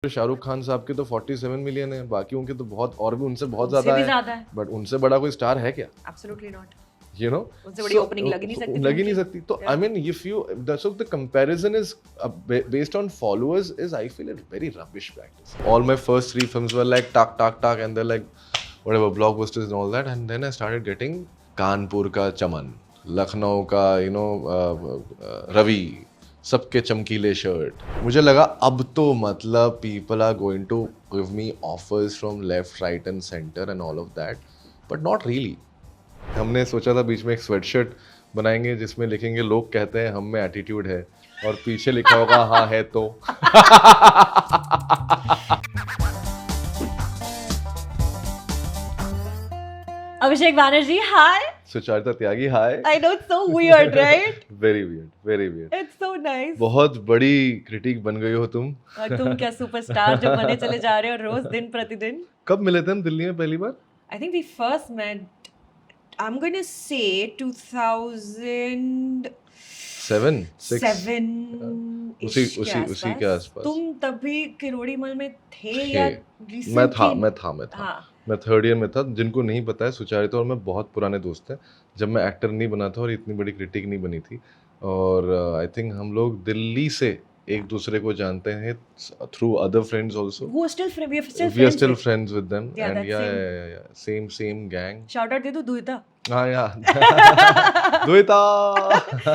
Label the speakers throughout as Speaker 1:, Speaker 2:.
Speaker 1: शाहरुख खान साहब के तो 47 मिलियन है, बाकी उनके तो बहुत और भी उनसे बहुत
Speaker 2: उनसे भी
Speaker 1: ज्यादा
Speaker 2: ज्यादा है।
Speaker 1: बट उनसे बड़ा कोई स्टार है क्या?
Speaker 2: Absolutely not.
Speaker 1: You know,
Speaker 2: उनसे बड़ी ओपनिंग लग ही नहीं सकती
Speaker 1: लग ही नहीं
Speaker 2: उनकी।
Speaker 1: सकती। तो
Speaker 2: Yeah.
Speaker 1: I mean, if you so the comparison is based on followers is I feel a very rubbish practice. All my first 3 films were like tak tak tak and they're like whatever blockbusters and all that, and then I started getting Kanpur का चमन, लखनऊ का रवि, सबके चमकीले shirt. मुझे लगा अब तो मतलब people are going to give me offers from left, right and center and all of that, but not really. हमने सोचा था बीच में एक स्वेटशर्ट बनाएंगे जिसमें लिखेंगे लोग कहते हैं हम में एटीट्यूड है, और पीछे लिखा होगा हाँ है तो।
Speaker 2: अभिषेक बैनर्जी, हाय।
Speaker 1: सुचारिता त्यागी, हाय।
Speaker 2: I know it's so weird, right?
Speaker 1: Very weird, very weird.
Speaker 2: It's so nice.
Speaker 1: बहुत बड़ी क्रिटिक बन गई हो तुम।
Speaker 2: और तुम क्या सुपरस्टार जो बने चले जा रहे हो रोज दिन प्रतिदिन।
Speaker 1: कब मिले थे हम दिल्ली में पहली बार?
Speaker 2: I think we first met, I'm going to say 2007
Speaker 1: उसी के आसपास।
Speaker 2: तुम तभी किरोड़ीमल में थे या recently?
Speaker 1: मैं था।
Speaker 2: हाँ।
Speaker 1: मैं थर्ड ईयर में था। जिनको नहीं पता है, सुचारिता और मैं बहुत पुराने दोस्त हैं। जब मैं एक्टर नहीं बना था और इतनी बड़ी क्रिटिक नहीं बनी थी, और आई थिंक हम लोग दिल्ली से एक दूसरे को जानते हैं through other friends also.
Speaker 2: Who are still friends?
Speaker 1: We are still friends with them.
Speaker 2: Yeah,
Speaker 1: And
Speaker 2: that's
Speaker 1: same gang.
Speaker 2: Shout out दे दो दुहिता।
Speaker 1: हाँ यार। द्वैता।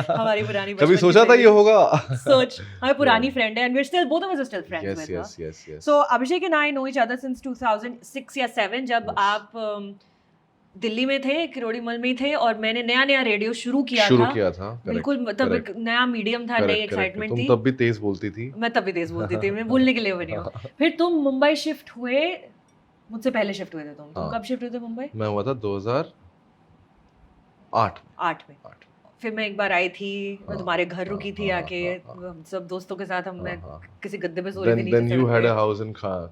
Speaker 2: हमारी पुरानी
Speaker 1: कभी सोचा था ये होगा?
Speaker 2: सोच, हमें पुरानी फ्रेंड है and we're still, both of us are still friends.
Speaker 1: Yes.
Speaker 2: So Abhishek and I know each other since 2006 या 7 जब आप दिल्ली में थे, किरोड़ीमल में थे, और मैंने नया रेडियो शुरू किया था। बिल्कुल, मतलब एक नया मीडियम था, नई एक्साइटमेंट थी।
Speaker 1: तुम तब भी तेज बोलती थी।
Speaker 2: मैं तब भी तेज बोलती थी, मैं बोलने के लिए बनी हूँ। फिर तुम मुंबई शिफ्ट हुए, मुझसे पहले शिफ्ट हुए थे तुम कब शिफ्ट हुए थे मुंबई?
Speaker 1: मैं हुआ था 2008 में।
Speaker 2: फिर मैं एक बार आई थी, मैं तुम्हारे घर रुकी थी आके, सब दोस्तों के साथ हमने किसी गद्दे पे सो रही थी नीचे।
Speaker 1: Then you had a house in Khar.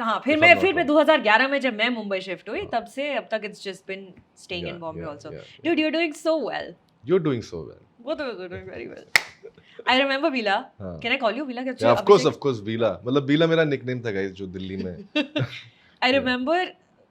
Speaker 2: हाँ, फिर मैं 2011 में जब मैं मुंबई शिफ्ट हुई, तब से अब तक it's just been staying in Bombay also. Dude, you're doing so well.
Speaker 1: You're doing so well.
Speaker 2: Both of us are doing very well. I remember Bila. Can I call you Bila?
Speaker 1: Yeah, of course, Bila. मतलब Bila मेरा nickname था guys जो दिल्ली में।
Speaker 2: I remember,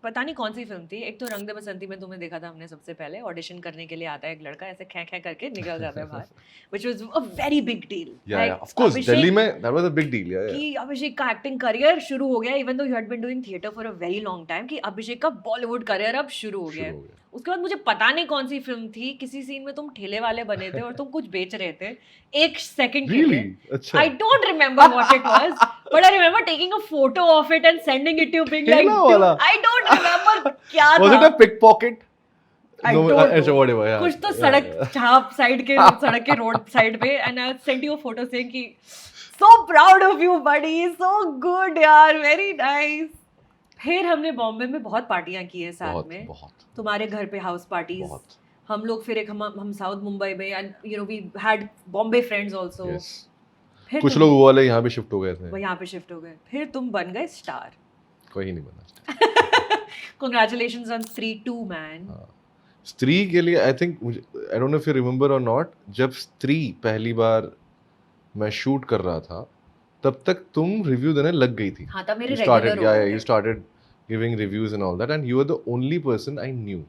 Speaker 2: पता नहीं कौन सी film थी, एक तो रंग दे बसंती में तुम्हें देखा था हमने सबसे पहले। ऑडिशन करने के लिए आता है एक लड़का, ऐसे खे करके निकल जाता है बाहर, which was a very big deal.
Speaker 1: Yeah, of course, Delhi में that was a big deal.
Speaker 2: कि अभिषेक का एक्टिंग करियर शुरू हो गया, even though you had been doing theatre for a very long time, कि अभिषेक का बॉलीवुड करियर अब शुरू हो गया। उसके बाद मुझे पता नहीं कौन सी फिल्म थी, किसी सीन में तुम ठेले वाले बने थे और तुम कुछ बेच रहे थे एक सेकंड के लिए।
Speaker 1: अच्छा।
Speaker 2: I don't remember what it was, but I remember taking a photo of it and sending it to you, being like, dude, I don't remember क्या था।
Speaker 1: Was it a pickpocket?
Speaker 2: I don't know.
Speaker 1: Whatever, yeah.
Speaker 2: कुछ तो सड़क सड़क के road side पे, and I sent you a photo saying कि so proud of you buddy, so good यार, very nice। फिर हमने बॉम्बे में बहुत पार्टियां की है साथ में, तुम्हारे घर पे हाउस पार्टीज, हम लोग फिर एक हम साउथ मुंबई में, and you know we had Bombay friends also. फिर
Speaker 1: कुछ लोग वो वाले यहाँ पे शिफ्ट हो गए थे,
Speaker 2: वो यहाँ पे शिफ्ट हो गए, फिर तुम बन गए स्टार।
Speaker 1: कोई नहीं बना।
Speaker 2: Congratulations on Stree 2 man।
Speaker 1: स्त्री के लिए I think, I don't know if you remember और नॉट, जब स्त्री पहली बार मैं शूट कर रहा था तब तक तुम रिव्यू देने लग गई थी।
Speaker 2: हाँ, तब मेरे रेगुलर हो गए।
Speaker 1: You started giving reviews and all that, and you were the only person I knew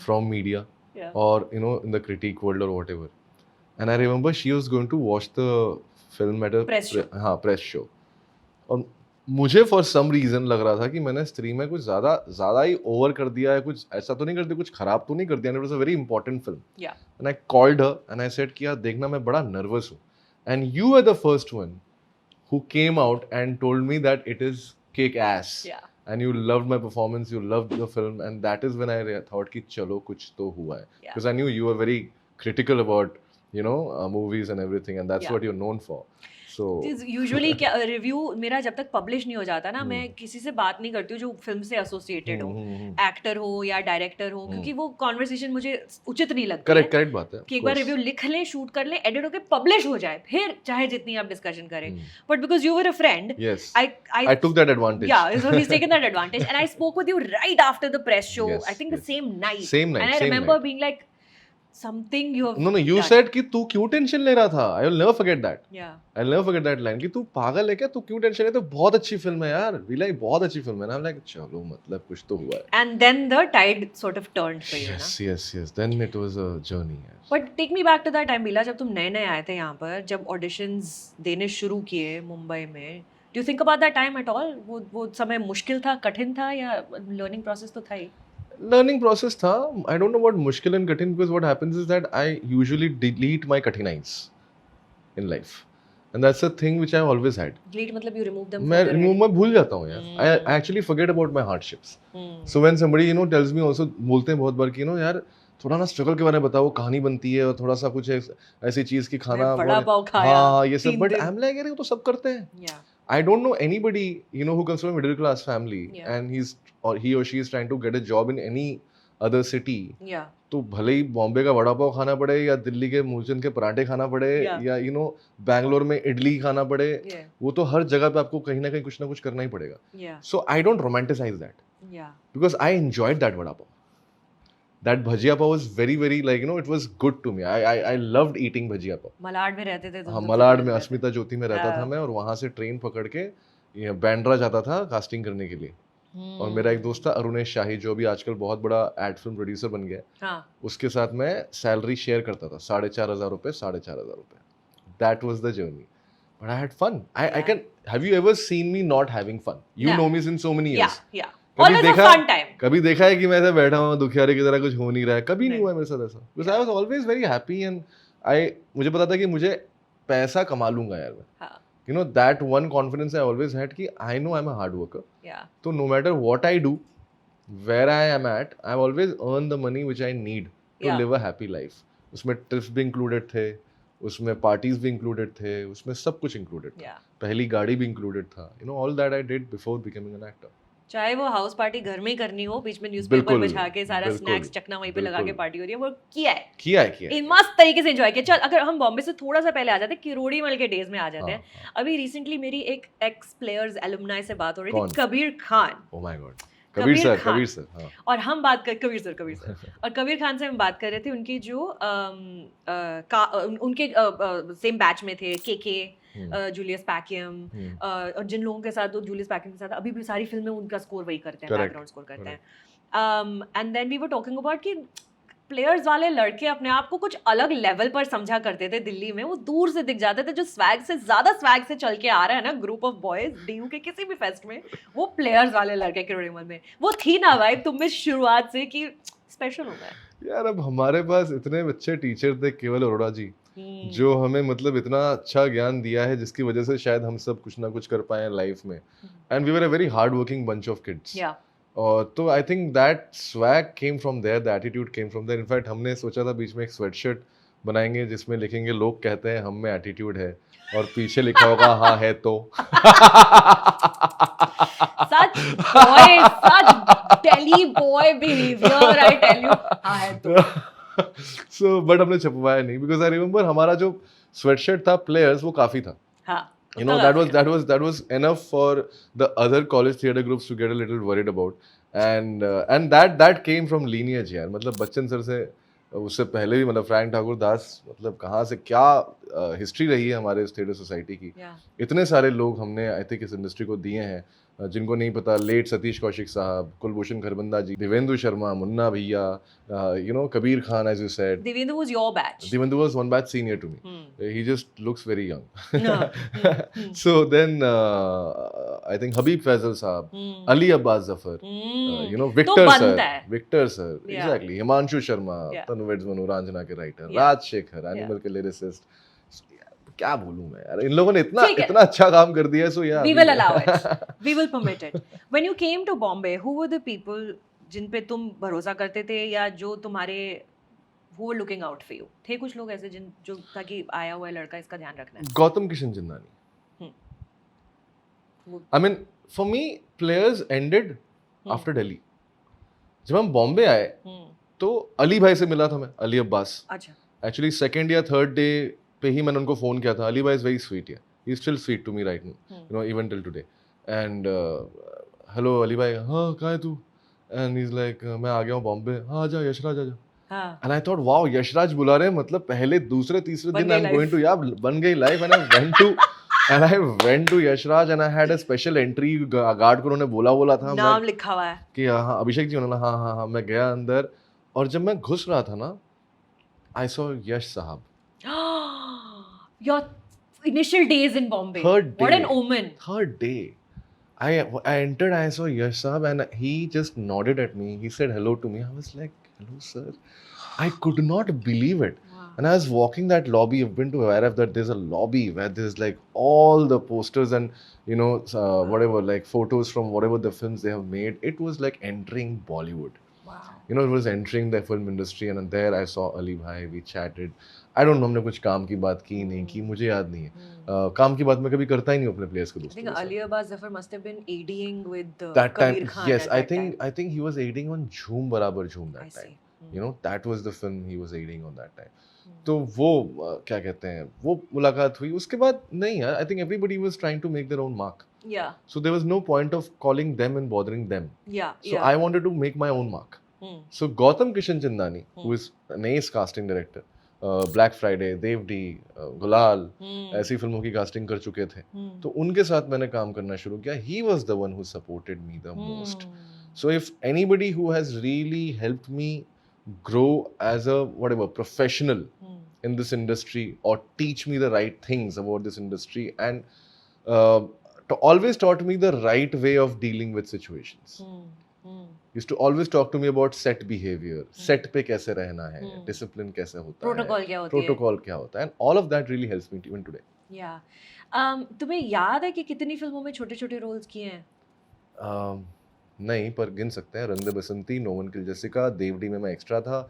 Speaker 1: from media or you know in the critique world or whatever. And I remember she was going to watch the film at a press show. और मुझे for some reason लग रहा था कि मैंने स्त्री में कुछ ज़्यादा ही ओवर कर दिया है, कुछ ऐसा तो नहीं कर दिया, कुछ खराब तो नहीं कर दिया। And it was a very important film. And I called her and I said कि यार देखना मैं बड़ा nervous हूँ, and you were the first one who came out and told me that it is kick ass. And you loved my performance, you loved the film, and that is when I thought कि चलो कुछ तो हुआ है, because I knew you were very critical about you know movies and everything, and that's what you're known for. So
Speaker 2: usually क्या review मेरा जब तक पब्लिश नहीं हो जाता ना, मैं किसी से बात नहीं करती हूँ जो फिल्म से एसोसिएटेड हो, एक्टर हो या डायरेक्टर हो, क्योंकि वो कॉन्वर्सेशन मुझे उचित नहीं लगती।
Speaker 1: करेक्ट बात है
Speaker 2: कि एक बार रिव्यू लिख लें, शूट कर लें, एडिट होके पब्लिश हो जाए, फिर चाहे जितनी आप डिस्कशन करें। But because you were a friend,
Speaker 1: I took that advantage.
Speaker 2: Yeah, so he's taken that advantage, and I spoke with you right after the press show. I think the same night.
Speaker 1: And
Speaker 2: I remember being like, something you have
Speaker 1: No, you
Speaker 2: done.
Speaker 1: said कि तू क्यों tension ले रहा था. I will never forget that.
Speaker 2: Yeah.
Speaker 1: I'll never forget that line कि तू पागल है क्या, तू क्यों टेंशन ले, तो बहुत अच्छी फिल्म है यार, We Like बहुत अच्छी फिल्म है ना. I'm like चलो मतलब कुछ तो हुआ है.
Speaker 2: And then the tide sort of turned for you,
Speaker 1: Yes. Then it was a journey.
Speaker 2: But take me back to that time, Bila, जब तुम नए आए थे यहाँ पर, जब auditions देने शुरू किए मुंबई में, do you think about that time at all? वो समय मुश्किल था, कठिन था, या learning process तो था ही?
Speaker 1: Learning process था. I don't know what मुश्किल and कठिन, because what happens is that I usually delete my कठिनाइs in life. And that's a thing which I always had.
Speaker 2: Delete मतलब you remove them?
Speaker 1: मैं भूल जाता हूँ यार. I actually forget about my hardships. So when somebody tells me also, बोलते हैं बहुत बार कि यार थोड़ा ना स्ट्रगल के बारे में बताओ, कहानी बनती है और थोड़ा सा कुछ ऐसी चीज की खाना,
Speaker 2: बड़ा पाव खाया,
Speaker 1: हाँ ये सब. But I'm like यार वो तो सब करते हैं. I don't know anybody who comes from a middle class family and he or she is trying to get a job in any other city. तो भले ही बॉम्बे का वड़ा पाव खाना पड़े या दिल्ली के मूलचंद के पराठे खाना पड़े या बैंगलोर में इडली खाना पड़े, वो तो हर जगह पे आपको कहीं ना कहीं कुछ ना कुछ करना ही पड़ेगा. So I don't romanticize that. Because I enjoyed that vada pav. That bhajia pav was very very it was good to me. I loved eating bhajia pav.
Speaker 2: Malad में रहते थे?
Speaker 1: हाँ, मलाड में अस्मिता ज्योति में रहता था मैं, और वहाँ से ट्रेन पकड़ के बैंड्रा जाता था कास्टिंग करने के लिए. और मेरा एक दोस्त था अरुणेश शाही, जो भी आजकल बहुत बड़ा एड फिल्म प्रोड्यूसर बन गया. उसके साथ मैं सैलरी शेयर करता था, 4,500 रुपए. That was the journey. But I had fun. I can. Have you ever seen me not having fun? You know me since so many years.
Speaker 2: Yeah. Always a fun time.
Speaker 1: कभी देखा है कि मैं ऐसे बैठा हूँ दुखियारे की तरह, कुछ हो नहीं रहा है? कभी नहीं हुआ मेरे साथ ऐसा. Because I was always very happy and मुझे पता था कि मुझे पैसा कमा लूंगा यार मैं. That one confidence I always had कि I know I'm a hard worker. So no matter what I do, where I am at, I've always earned the money which I need to live a happy life. उसमें trips भी included थे, उसमें parties भी included थे, उसमें सब कुछ included था. पहली गाड़ी भी इंक्लूडेड था. All that I did before becoming an actor.
Speaker 2: चाहे वो हाउस पार्टी घर में ही करनी हो, बीच में न्यूज़पेपर बिछा के सारा स्नैक्स चकना वहीं पे लगा के पार्टी हो रही है, वो किया है मस्त तरीके से एंजॉय किया. चल अगर हम बॉम्बे से थोड़ा सा पहले आ जाते, किरोड़ीमल के डेज में आ जाते हैं. अभी रिसेंटली मेरी एक एक्स प्लेयर्स एलुमनाई से बात हो रही थी, Kabir Khan.
Speaker 1: Oh my God, Kabir sir. हाँ.
Speaker 2: और हम बात कर कबीर सर और कबीर खान से हम बात कर रहे थे. उनकी जो उनके सेम बैच में थे के जूलियस पैकियम, और जिन लोगों के साथ जूलियस पैकियम के साथ अभी भी सारी फिल्में उनका स्कोर वही करते हैं, बैकग्राउंड स्कोर करते हैं. And then we were talking about कि प्लेयर्स वाले लड़के अपने आप को कुछ अलग लेवल पर समझा करते थे दिल्ली में. वो दूर से दिख जाते थे, जो स्वैग से ज्यादा स्वैग से चल के आ रहा है ना, ग्रुप ऑफ बॉयज डीयू के किसी भी फेस्ट में, वो प्लेयर्स वाले लड़के किरोड़ीमल में वो थी ना वाइब तुम में शुरुआत से कि स्पेशल हो गया
Speaker 1: यार. अब हमारे पास इतने अच्छे टीचर थे, केवल अरोड़ा जी, जो हमें मतलब इतना अच्छा ज्ञान दिया है, जिसकी वजह से शायद हम सब कुछ ना कुछ कर पाए लाइफ में. And we were a very hard working bunch of kids. और तो I think that swag came from there, the attitude came from there. In fact हमने सोचा था बीच में एक स्वेटशर्ट बनाएंगे जिसमें लिखेंगे लोग कहते हैं हम में एटीट्यूड है, और पीछे लिखा होगा हाँ है तो.
Speaker 2: such Delhi boy behavior, I tell you. हाँ है तो.
Speaker 1: So but हमने छपवाया नहीं, because I remember हमारा जो sweatshirt था प्लेयर्स वो काफी था.
Speaker 2: हाँ.
Speaker 1: That was enough for the other college theatre groups to get a little worried about. And that came from lineage यार. मतलब बच्चन सर से, उससे पहले भी मतलब फ्रैंक ठाकुर दास, मतलब कहाँ से क्या हिस्ट्री रही है हमारे थिएटर सोसाइटी की. इतने सारे लोग हमने आई थिंक इस इंडस्ट्री को दिए हैं, जिनको नहीं पता. लेट सतीश कौशिक साहब, कुलभूषण खरबंदा जी, देवेंदु शर्मा, मुन्ना भैया, Kabir Khan, as you said.
Speaker 2: Devendu was your batch.
Speaker 1: Devendu was one batch senior to me. He just looks very young. So then I think Habib Faisal साहब, Ali Abbas Zafar, Victor sir, exactly. Himanshu Sharma, Tanuved Manu, Ranjana के writer, Raj Shekhar, Animal के lyricist. क्या बोलूं मैं यार, इन लोगों ने इतना अच्छा काम कर दिया है. सो यार,
Speaker 2: we will allow it, we will permit it. When you came to Bombay, who were the people जिन पे तुम भरोसा करते थे, या जो तुम्हारे who were looking out for you? थे कुछ लोग ऐसे जो ताकि आया हुआ लड़का इसका ध्यान रखना है?
Speaker 1: Gautam Kishan जिंदानी. I mean, for me, players ended after Delhi. जब हम बॉम्बे आए तो अली भाई से मिला था मैं, अली अब्बास. अच्छा. Actually second या third day पे ही मैंने उनको फोन किया था. अली भाई is very sweet, he is still sweet to me right now, even till today. And hello Ali भाई, हाँ कहाँ है तू? एंड ही इज लाइक मैं आ गया हूँ बॉम्बे. हाँ आजा यशराज आजा. and I thought wow Yashraj बुला रहे हैं मतलब पहले दूसरे तीसरे दिन I'm going to बन गई life and I went to Yashraj and I had a special entry guard को उन्होंने बोला था
Speaker 2: नाम लिखा हुआ है
Speaker 1: कि हाँ अभिषेक जी उन्होंने हाँ मैं गया अंदर और जब मैं घुस रहा था ना I saw यश साहब.
Speaker 2: Your initial days in Bombay. What an omen.
Speaker 1: Third day. I entered, I saw Yash Sahab and he just nodded at me. He said hello to me. I was like, hello sir. I could not believe it. Wow. And I was walking that lobby. I've been to aware of that. There's a lobby where there's like all the posters and whatever, like photos from whatever the films they have made. It was like entering Bollywood.
Speaker 2: Wow.
Speaker 1: It was entering the film industry and there I saw Ali Bhai. We chatted. I don't know हमने कुछ काम की बात की नहीं की मुझे याद नहीं है काम की बात मैं कभी करता ही नहीं अपने प्लेयर्स के दोस्तों
Speaker 2: के साथ. I think Ali Abbas Zafar must have been ADing with
Speaker 1: that
Speaker 2: Kabir
Speaker 1: time.
Speaker 2: Khan.
Speaker 1: Yes, I think he was aiding on Jhoom Barabar Jhoom that time. That was the film he was aiding on that time. तो वो क्या कहते हैं वो मुलाकात हुई उसके बाद नहीं यार I think everybody was trying to make their own mark.
Speaker 2: Yeah.
Speaker 1: So there was no point of calling them and bothering them.
Speaker 2: Yeah.
Speaker 1: So I wanted to make my own mark. So Gautam Kishan Chandani, who is an ace casting director, black Friday, DevD, Gulaal ऐसी फिल्मों की casting कर चुके थे तो उनके साथ मैंने काम करना शुरू किया. He was the one who supported me the most. So if anybody who has really helped me grow as a whatever professional in this industry or teach me the right things about this industry and always taught me the right way of dealing with situations. Used to always talk to me about set behavior, set पे कैसे रहना है, discipline कैसे होता है, protocol क्या होता है, and all of that really helps me even today.
Speaker 2: Yeah. तुम्हें याद है कि कितनी फिल्मों में छोटे-छोटे रोल्स किए हैं?
Speaker 1: नहीं पर गिन सकते हैं. रंग दे बसंती, नो वन किल जेसिका, देवडी में मैं एक्स्ट्रा था,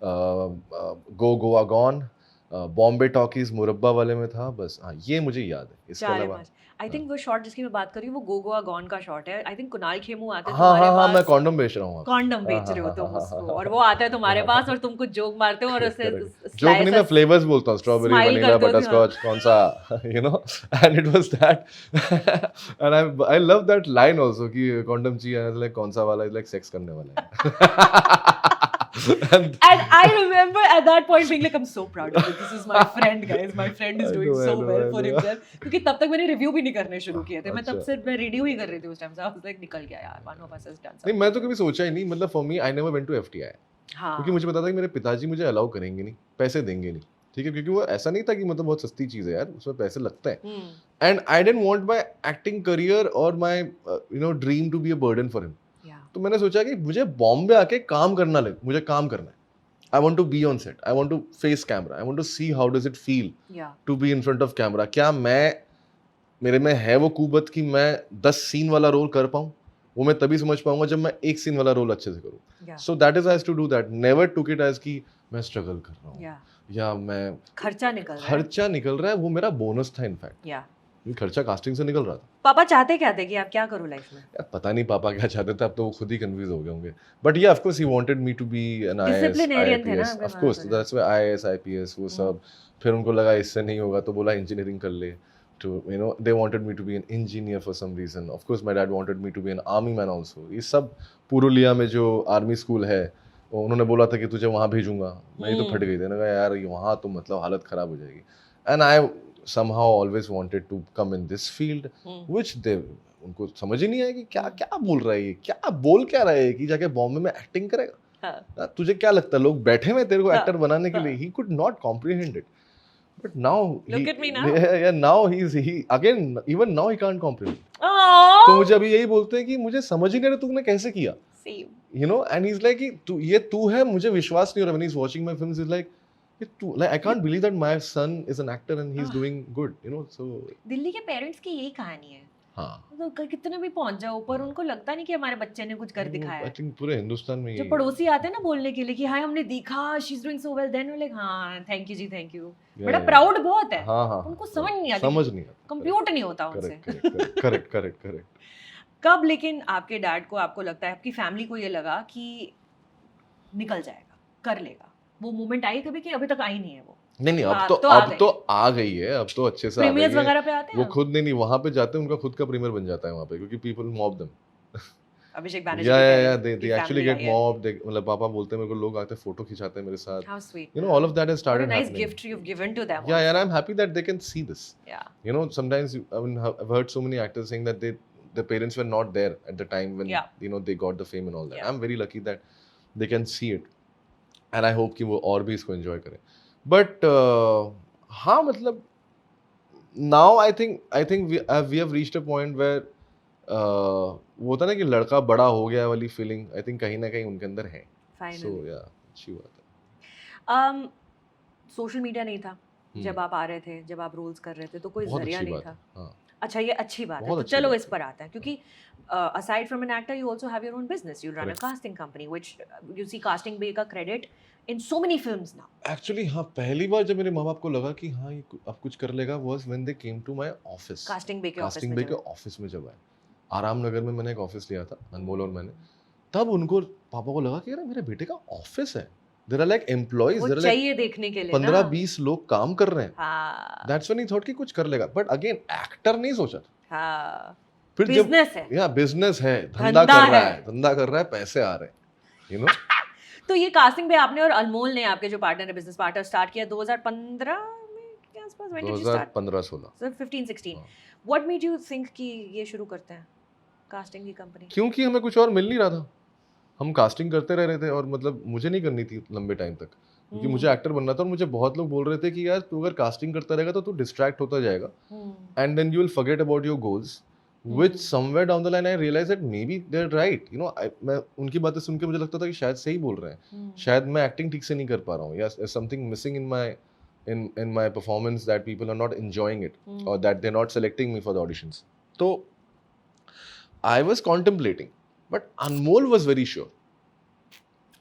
Speaker 1: गो गोवा गॉन, बॉम्बे टॉकीज मुरब्बा वाले में था. बस हाँ ये मुझे याद है. इसके अलावा
Speaker 2: आई थिंक वो शॉट जिसकी मैं बात कर रही हूँ वो गो गोवा गॉन का शॉट है. आई थिंक कुणाल खेमू आते हैं
Speaker 1: तुम्हारे पास. मैं कॉन्डम बेच रहा हूँ.
Speaker 2: कॉन्डम बेच रहे हो तुम उसको और वो आता है तुम्हारे पास और तुम कुछ जोक मारते हो और उससे
Speaker 1: जोक नहीं मैं फ्लेवर्स बोलता हूँ स्ट्रॉबेरी वनीला बटरस्कॉच कौन सा and it was that and I love that line also कि कॉन्डम चाहिए लाइक कौन सा वाला इज लाइक सेक्स करने वाला है.
Speaker 2: and I remember at that point being like I'm so proud of it. This is my friend guys. My friend is doing so well for himself. क्योंकि तब तक मैंने रिव्यू भी नहीं करने शुरू किए थे. मैं तब से मैं रेडियो ही कर रही थी उस टाइम से. I was like निकल गया यार. One of us has done something.
Speaker 1: नहीं मैं तो कभी सोचा ही नहीं. मतलब for me I never went to FTI. हाँ. क्योंकि मुझे पता था कि मेरे पिताजी मुझे अलाउ करेंगे नहीं, पैसे देंगे नहीं. ठीक है क्योंकि वो ऐसा नहीं था कि मतलब बहुत सस्ती चीज़ है यार, उसमें पैसे लगते हैं. And I didn't want my acting career और my dream to be a burden for him. तो मैंने सोचा कि मुझे बॉम्बे आके काम करना लगे, मुझे काम करना है. I want to be on set. I want to face camera. I want to see how does it feel to be in front of camera. क्या मेरे में है वो कुवत कि मैं 10 सीन वाला रोल कर पाऊँ. वो मैं तभी समझ पाऊंगा जब मैं एक सीन वाला रोल अच्छे से करूँ. So that is I has to do that. Never took it as कि मैं स्ट्रगल कर रहा हूँ या मैं
Speaker 2: खर्चा निकल रहा है.
Speaker 1: वो मेरा बोनस था इनफैक्ट. खर्चा कास्टिंग से निकल रहा था.
Speaker 2: पापा चाहते क्या थे कि आप क्या करो लाइफ में?
Speaker 1: पता नहीं पापा क्या चाहते थे. अब तो वो खुद ही कंफ्यूज हो गए होंगे. But ya of course he wanted me to be an IAS IPS. Of course that's why IAS IPS वो सब. फिर उनको लगा इससे नहीं होगा तो बोला इंजीनियरिंग कर ले. To they wanted me to be an engineer for some reason. Of course my dad wanted me to be an army man also. ये सब पुरुलिया में जो आर्मी स्कूल है उन्होंने बोला था कि तुझे वहाँ भेजूंगा. मैं तो फट गई थी. मैंने कहा यार वहाँ तो मतलब हालत खराब हो जाएगी. And I somehow always wanted to come in this field which उनको समझ ही नहीं आया कि क्या बोल रहा है ये, क्या बोल क्या रहा है कि जाके बॉम्बे में एक्टिंग करेगा. तुझे क्या लगता है लोग बैठे हुए तेरे को एक्टर बनाने के लिए. he could not comprehend it but now
Speaker 2: look at me now.
Speaker 1: yeah now he again even now he can't comprehend. तो मुझे अभी यही बोलते हैं कि मुझे समझ ही नहीं रहा तूने कैसे किया. and he's like तू है मुझे विश्वास नहीं हो रहा. when he's watching my films he's like I can't believe that my son is an actor and he's doing good, so
Speaker 2: Delhi के पेरेंट्स की यही कहानी है. हाँ. तो कितने भी पहुंच जाओ ऊपर उनको लगता नहीं कि हमारे बच्चे ने कुछ कर दिखाया है.
Speaker 1: I think पूरे हिंदुस्तान में
Speaker 2: जो पड़ोसी आते हैं ना बोलने के लिए कि हाँ हमने देखा she's doing so well then we're like हाँ thank you ji thank you. बड़ा प्राउड बहुत है. हाँ. उनको समझ नहीं आता. कंप्यूट नहीं होता उनसे.
Speaker 1: करेक्ट.
Speaker 2: कब लेकिन आपके डैड को आपको लगता है आपकी फैमिली को ये लगा कि निकल जाएगा कर लेगा, वो मोमेंट आई कभी कि अभी तक आई नहीं है वो?
Speaker 1: नहीं अब तो आ गई है. अब तो अच्छे से
Speaker 2: प्रीमियर्स वगैरह पे आते हैं
Speaker 1: वो खुद नहीं वहां पे जाते हैं. उनका खुद का प्रीमियर बन जाता है वहां पे क्योंकि people mob them.
Speaker 2: Abhishek Banerjee
Speaker 1: they actually get mobbed. मतलब पापा बोलते हैं मेरे को, लोग आते हैं फोटो खिंचाते हैं मेरे साथ.
Speaker 2: How sweet.
Speaker 1: You know, all of that has started
Speaker 2: happening. What a nice
Speaker 1: happening.
Speaker 2: gift you've given to them.
Speaker 1: Yeah, and I'm happy that they can see this.
Speaker 2: Yeah.
Speaker 1: You know, sometimes I've heard so many actors saying that their parents were not there at the time when you know they got the fame and all that. I'm very lucky that they can see it, and I hope कि वो और भी इसको enjoy करें. But हाँ, मतलब now I think we have reached a point where वो होता ना कि लड़का बड़ा हो गया वाली फीलिंग, आई थिंक कहीं ना कहीं उनके अंदर है. सो या अच्छी बात है.
Speaker 2: सोशल मीडिया नहीं था जब आप आ रहे थे, जब आप रोल्स कर रहे थे, तो कोई जरिया नहीं था. हाँ. अच्छा, ये अच्छी बात है. तो चलो इस पर आते हैं, क्योंकि aside from an actor you also have your own business. You run a casting company which you see Casting Bay का credit in so many films now.
Speaker 1: Actually हाँ, पहली बार जब मेरे माँ बाप को लगा कि हाँ ये अब कुछ कर लेगा was when they came to my office.
Speaker 2: Casting Bay के
Speaker 1: ऑफिस में जब आए, आराम नगर में मैंने एक ऑफिस लिया था, अनमोल और मैंने. तब उनको पापा को लगा कि यार मेरे बेटे का ऑफिस है. There are like employees.
Speaker 2: वो चाहिए देखने के लिए
Speaker 1: 15-20 लोग काम कर रहे हैं.
Speaker 2: हाँ.
Speaker 1: That's when he thought कि कुछ कर लेगा. But again, एक्टर नहीं सोचा.
Speaker 2: हाँ.
Speaker 1: फिर
Speaker 2: बिजनेस है.
Speaker 1: या बिजनेस है, धंधा कर रहा है, पैसे आ रहे हैं. You know?
Speaker 2: तो ये कास्टिंग पे आपने और अनमोल ने, आपके जो पार्टनर है, बिजनेस पार्टनर, स्टार्ट किया 2015 में के आसपास.
Speaker 1: 2015-16.
Speaker 2: So 15-16. What made you think कि ये शुरू करते हैं कास्टिंग की कंपनी?
Speaker 1: क्योंकि हमें कुछ और मिल नहीं रहा था. हम कास्टिंग करते रह रहे थे और मतलब मुझे नहीं करनी थी लंबे टाइम तक, क्योंकि मुझे एक्टर बनना था. और मुझे बहुत लोग बोल रहे थे कि यार तू अगर कास्टिंग करता रहेगा तो तू डिस्ट्रैक्ट होता जाएगा, and then you will forget about your goals. Which somewhere down the line I realized that maybe they're right. You know, मैं उनकी बातें सुन के मुझे लगता था कि शायद सही बोल रहे हैं. शायद मैं एक्टिंग ठीक से नहीं कर पा रहा हूँ, या there's something missing in my performance that people are not enjoying it, or that they're not selecting me for the auditions. So I was contemplating, but Anmol was very sure.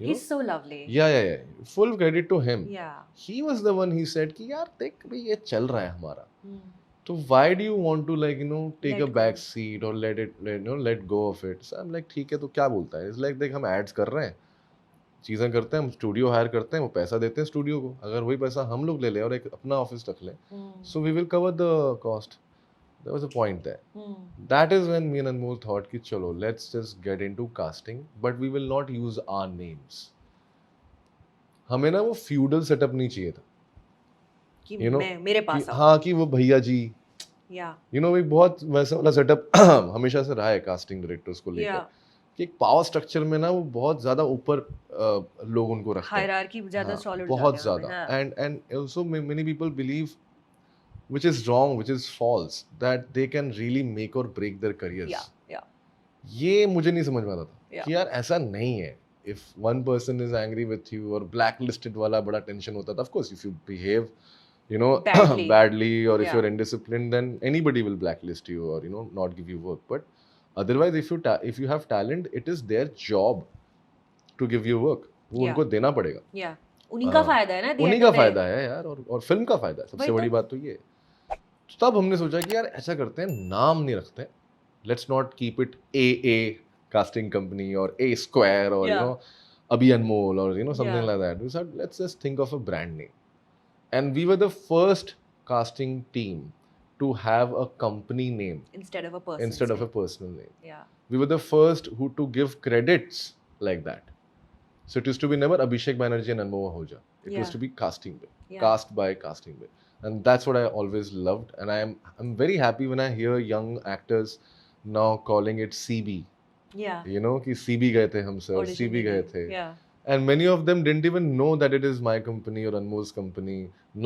Speaker 2: He's so lovely.
Speaker 1: Yeah. Full credit to him.
Speaker 2: Yeah.
Speaker 1: He was the one. He said कि यार देख भाई ये चल रहा है हमारा. So why do you want to like take a back seat or let go of it? So I'm like ठीक है, तो क्या बोलता है? It's like देख हम ads कर रहे हैं, चीज़ें करते हैं, हम स्टूडियो हायर करते हैं, वो पैसा देते हैं स्टूडियो को. अगर वही पैसा हम लोग ले लें और एक अपना ऑफिस रख लें, so we will cover the cost. There was a point there. That is when me and Anmol thought कि चलो let's just get into casting, but we will not use our names. हमें ना वो feudal setup नहीं चाहिए था.
Speaker 2: कि मेरे पास
Speaker 1: हाँ कि वो भैया जी,
Speaker 2: you
Speaker 1: know एक बहुत वैसा वाला सेटअप हमेशा से रहा है कास्टिंग डायरेक्टर्स को लेकर, कि एक पावर स्ट्रक्चर में ना वो बहुत ज्यादा ऊपर लोग उनको रखते हैं,
Speaker 2: हायरार्की ज्यादा सॉलिड,
Speaker 1: बहुत ज्यादा. And also many people believe, which is wrong, which is false, that they can really make or break their careers. ये मुझे नहीं समझ में आता था कि यार ऐसा नहीं है. If one person is angry with you और blacklisted वाला बड़ा टेंशन होता था. Of course, if you behave badly or if you're indisciplined, then anybody will blacklist you or not give you work. But otherwise, if you have talent, it is their job to give you work. वो उनको देना पड़ेगा.
Speaker 2: उन्हीं का फायदा है ना.
Speaker 1: उन्हीं का फायदा है यार, और फिल्म का फायदा है. सबसे बड़ी बात तो ये. तब हमने सोचा कि यार ऐसा करते हैं, नाम नहीं रखते. Let's not keep it AA casting company or A Square or Abhi Anmol or something like that. We said let's just think of a brand name. And we were the first casting team to have a company name
Speaker 2: instead of a
Speaker 1: personal name. Yeah. We were the first to give credits like that. So it used to be never Abhishek Banerjee and Anmol Ahuja. It used to be Casting Bay. Cast by Casting Bay. And that's what I always loved. And I'm very happy when I hear young actors now calling it CB.
Speaker 2: Yeah.
Speaker 1: कि CB गए थे हमसे और CB गए थे. Yeah. And many of them didn't even know that it is my company or Anmol's company.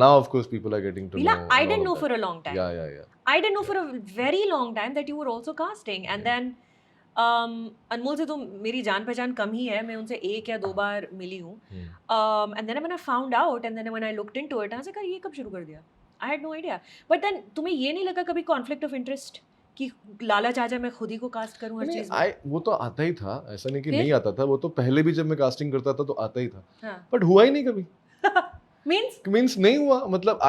Speaker 1: Now, of course, people are getting to know.
Speaker 2: I didn't know for a long time.
Speaker 1: Yeah.
Speaker 2: I didn't know for a very long time that you were also casting. And then, Anmol से तो मेरी जान पहचान कम ही है. मैं उनसे 1 या 2 बार मिली हूँ. And then when I found out, and then when I looked into it, I was like, ये कब शुरू कर दिया? I had no idea. But then, तुम्हें ये नहीं लगा कभी conflict of interest? कि लालच आ जाए मैं खुद ही को कास्ट करूं हर चीज में?
Speaker 1: वो तो आता ही था, ऐसा नहीं कि नहीं आता था. वो तो पहले भी जब मैं कास्टिंग करता था तो आता ही था. बट हुआ ही नहीं कभी. मींस नहीं हुआ. मतलब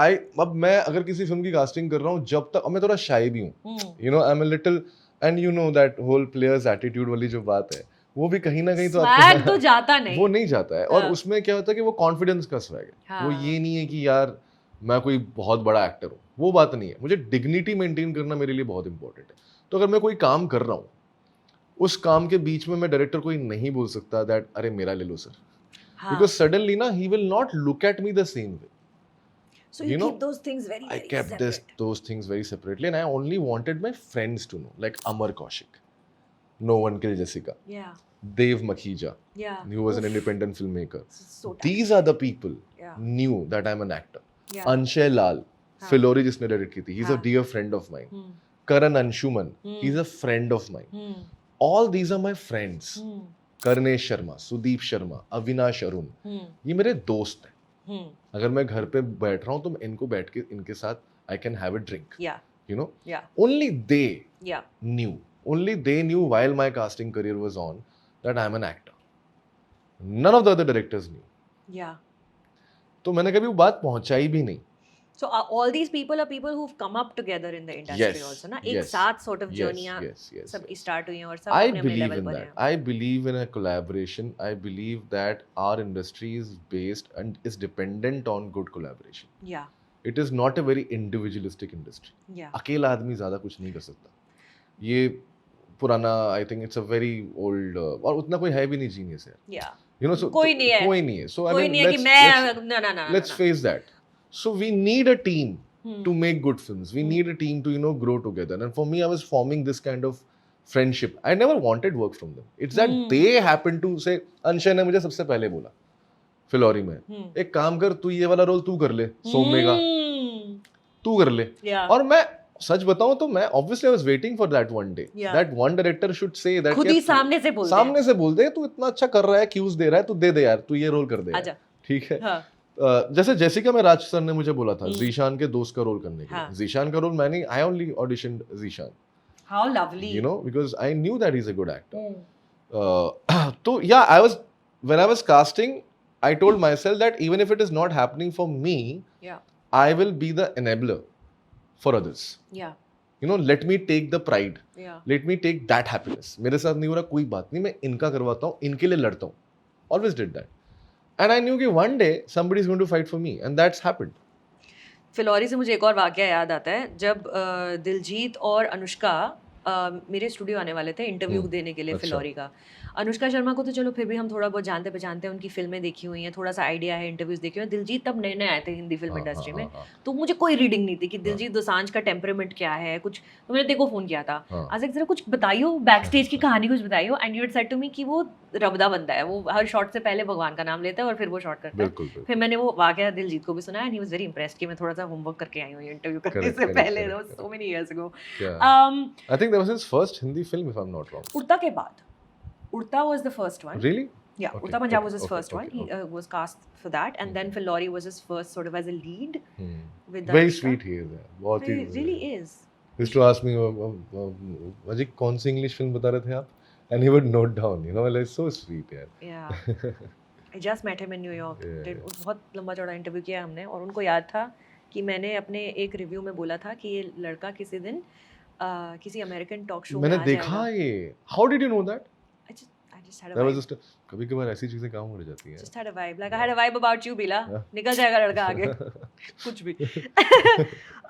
Speaker 1: अब मैं अगर किसी फिल्म की कास्टिंग कर रहा हूँ, जब तक मैं थोड़ा शाय भी हूँ, I am a little, and that whole players attitude वाली जो बात है, वो भी कहीं ना कहीं तो
Speaker 2: आपको तो जाता नहीं,
Speaker 1: वो नहीं जाता है. और उसमें क्या होता है कि वो कॉन्फिडेंस का स्वैग है. वो ये नहीं है कि यार मैं कोई बहुत बड़ा एक्टर हूँ, वो बात नहीं है. मुझे डिग्निटी मेंटेन करना मेरे लिए बहुत इंपॉर्टेंट है. तो अगर मैं कोई काम कर रहा हूँ उस काम के बीच में मैं डायरेक्टर को ही नहीं बोल सकता दैट अरे मेरा ले लो सर,
Speaker 2: हाँ.
Speaker 1: because suddenly na he will not look at me the same way.
Speaker 2: So you keep those things very,
Speaker 1: I
Speaker 2: very
Speaker 1: kept
Speaker 2: separate.
Speaker 1: those things very separately, and I only wanted my friends to know, like Amar Kaushik, No One Killed Jessica,
Speaker 2: Yeah.
Speaker 1: Dev Makhija,
Speaker 2: Yeah.
Speaker 1: who was an independent filmmaker.
Speaker 2: So
Speaker 1: These are the people knew that I'm an actor.
Speaker 2: Yeah.
Speaker 1: Anshay Lal, Filori जिसने direct की थी, he's a dear friend of mine. Karan Anshuman, he's a friend of mine. All these are my friends. Karnesh Sharma, Sudeep Sharma, Avinash Arun, ये मेरे दोस्त हैं. अगर मैं घर पे बैठ रहा हूँ तो मैं इनको बैठ के इनके साथ I can have a drink.
Speaker 2: Yeah.
Speaker 1: You know?
Speaker 2: Yeah.
Speaker 1: Only they knew. Only they knew while my casting career was on that I'm an actor. None of the other directors knew.
Speaker 2: Yeah.
Speaker 1: तो मैंने कभी वो बात पहुंचाई भी नहीं.
Speaker 2: So all these people are people who've come up together in the industry also, ना? एक साथ sort of journeys सबकी start हुई हैं और सब अपने level पर हैं.
Speaker 1: I believe in a collaboration. I believe that our industry is based and is dependent on good collaboration.
Speaker 2: Yeah.
Speaker 1: It is not a very individualistic industry.
Speaker 2: Yeah.
Speaker 1: अकेला आदमी ज़्यादा कुछ नहीं कर सकता. ये पुराना I think it's a very old और उतना कोई है भी नहीं genius है.
Speaker 2: Yeah.
Speaker 1: You know, so
Speaker 2: कोई नहीं है.
Speaker 1: So I mean, let's face that. So we need a team to make good films. We need a team to grow together. And for me, I was forming this kind of friendship. I never wanted work from them. It's that they happened to say, Anshay ने मुझे सबसे पहले बोला फिलौरी में, एक काम कर, तू ये वाला रोल तू कर ले, सोमेगा, तू कर ले. और मैं सच बताऊं तो मैं obviously I was waiting for that one day. That one director should say that
Speaker 2: खुद ही सामने से बोल दे
Speaker 1: तू इतना अच्छा कर रहा है, क्यूज दे रहा है, तू दे दे यार, तू ये रोल कर दे. ठीक है. जैसे जेसिका में राज सर ने मुझे बोला था जीशान के दोस्त का रोल करने के लिए. जीशान का रोल मैंने I only auditioned Zeeshan.
Speaker 2: How lovely.
Speaker 1: You know, because I knew that he is a good actor. तो या I was when I was casting I told myself that even if it is not happening for me, I will be the enabler for others.
Speaker 2: Yeah.
Speaker 1: You know, let me take the pride.
Speaker 2: Yeah.
Speaker 1: Let me take that happiness. मेरे साथ नहीं हो रहा कोई बात नहीं, मैं इनका करवाता हूँ, इनके लिए लड़ता हूँ. Always did that. And I knew कि one day somebody is going to fight for me, and that's happened.
Speaker 2: Phillauri से मुझे एक और वाकया याद आता है जब दिलजीत और अनुष्का मेरे स्टूडियो आने वाले थे इंटरव्यू देने के लिए. फिलौरी का अनुष्का शर्मा को तो चलो फिर भी हम थोड़ा बहुत जानते पहचानते हैं, उनकी फिल्में देखी हुई हैं, थोड़ा सा आइडिया है, इंटरव्यूज देखे हुए हैं. दिलजीत तब नए नए आए थे हिंदी फिल्म इंडस्ट्री में, तो मुझे कोई रीडिंग नहीं थी कि दिलजीत दोसांझ का टेम्परामेंट क्या है कुछ. तो मैंने देखो फोन किया था, आज जरा कुछ बताइयो, बैक स्टेज की कहानी कुछ बताइयो. And you had said to me कि वो रबदा बंदा है, वो हर शॉट से पहले भगवान का नाम लेता है और फिर वो शॉट करता है. फिर मैंने वो वाकया दिलजीत को भी सुना and he was very impressed कि मैं थोड़ा सा होमवर्क करके आई हूँ इंटरव्यू करने से पहले. So many years ago.
Speaker 1: I think that was his first Hindi film, if I'm not wrong.
Speaker 2: उड़ता के बाद, Urta was the first one.
Speaker 1: Really?
Speaker 2: Yeah, Urta Punjab was his first one. He was cast for that, and then Filori was his first sort of as a lead. With
Speaker 1: very sweet he is. बहुत ही.
Speaker 2: He really is.
Speaker 1: He used to ask me, "अजी कौन सी English film बता रहे थे आप?" And he would note down. You know, like so sweet यार.
Speaker 2: Yeah. I just met him in New York. बहुत लंबा चौड़ा इंटरव्यू किया हमने और उनको याद था कि मैंने अपने एक रिव्यू में बोला था कि ये लड़का किसी दिन किसी अमेरिकन टॉक शो में आ जाएगा.
Speaker 1: मैंने देखा ये. How did you know that?
Speaker 2: I just had a vibe.
Speaker 1: कभी-कभार ऐसी चीजें काम हो जाती हैं.
Speaker 2: Just had a vibe. Like I had a vibe about you, Bila. निकल जाएगा लड़का आगे. कुछ भी.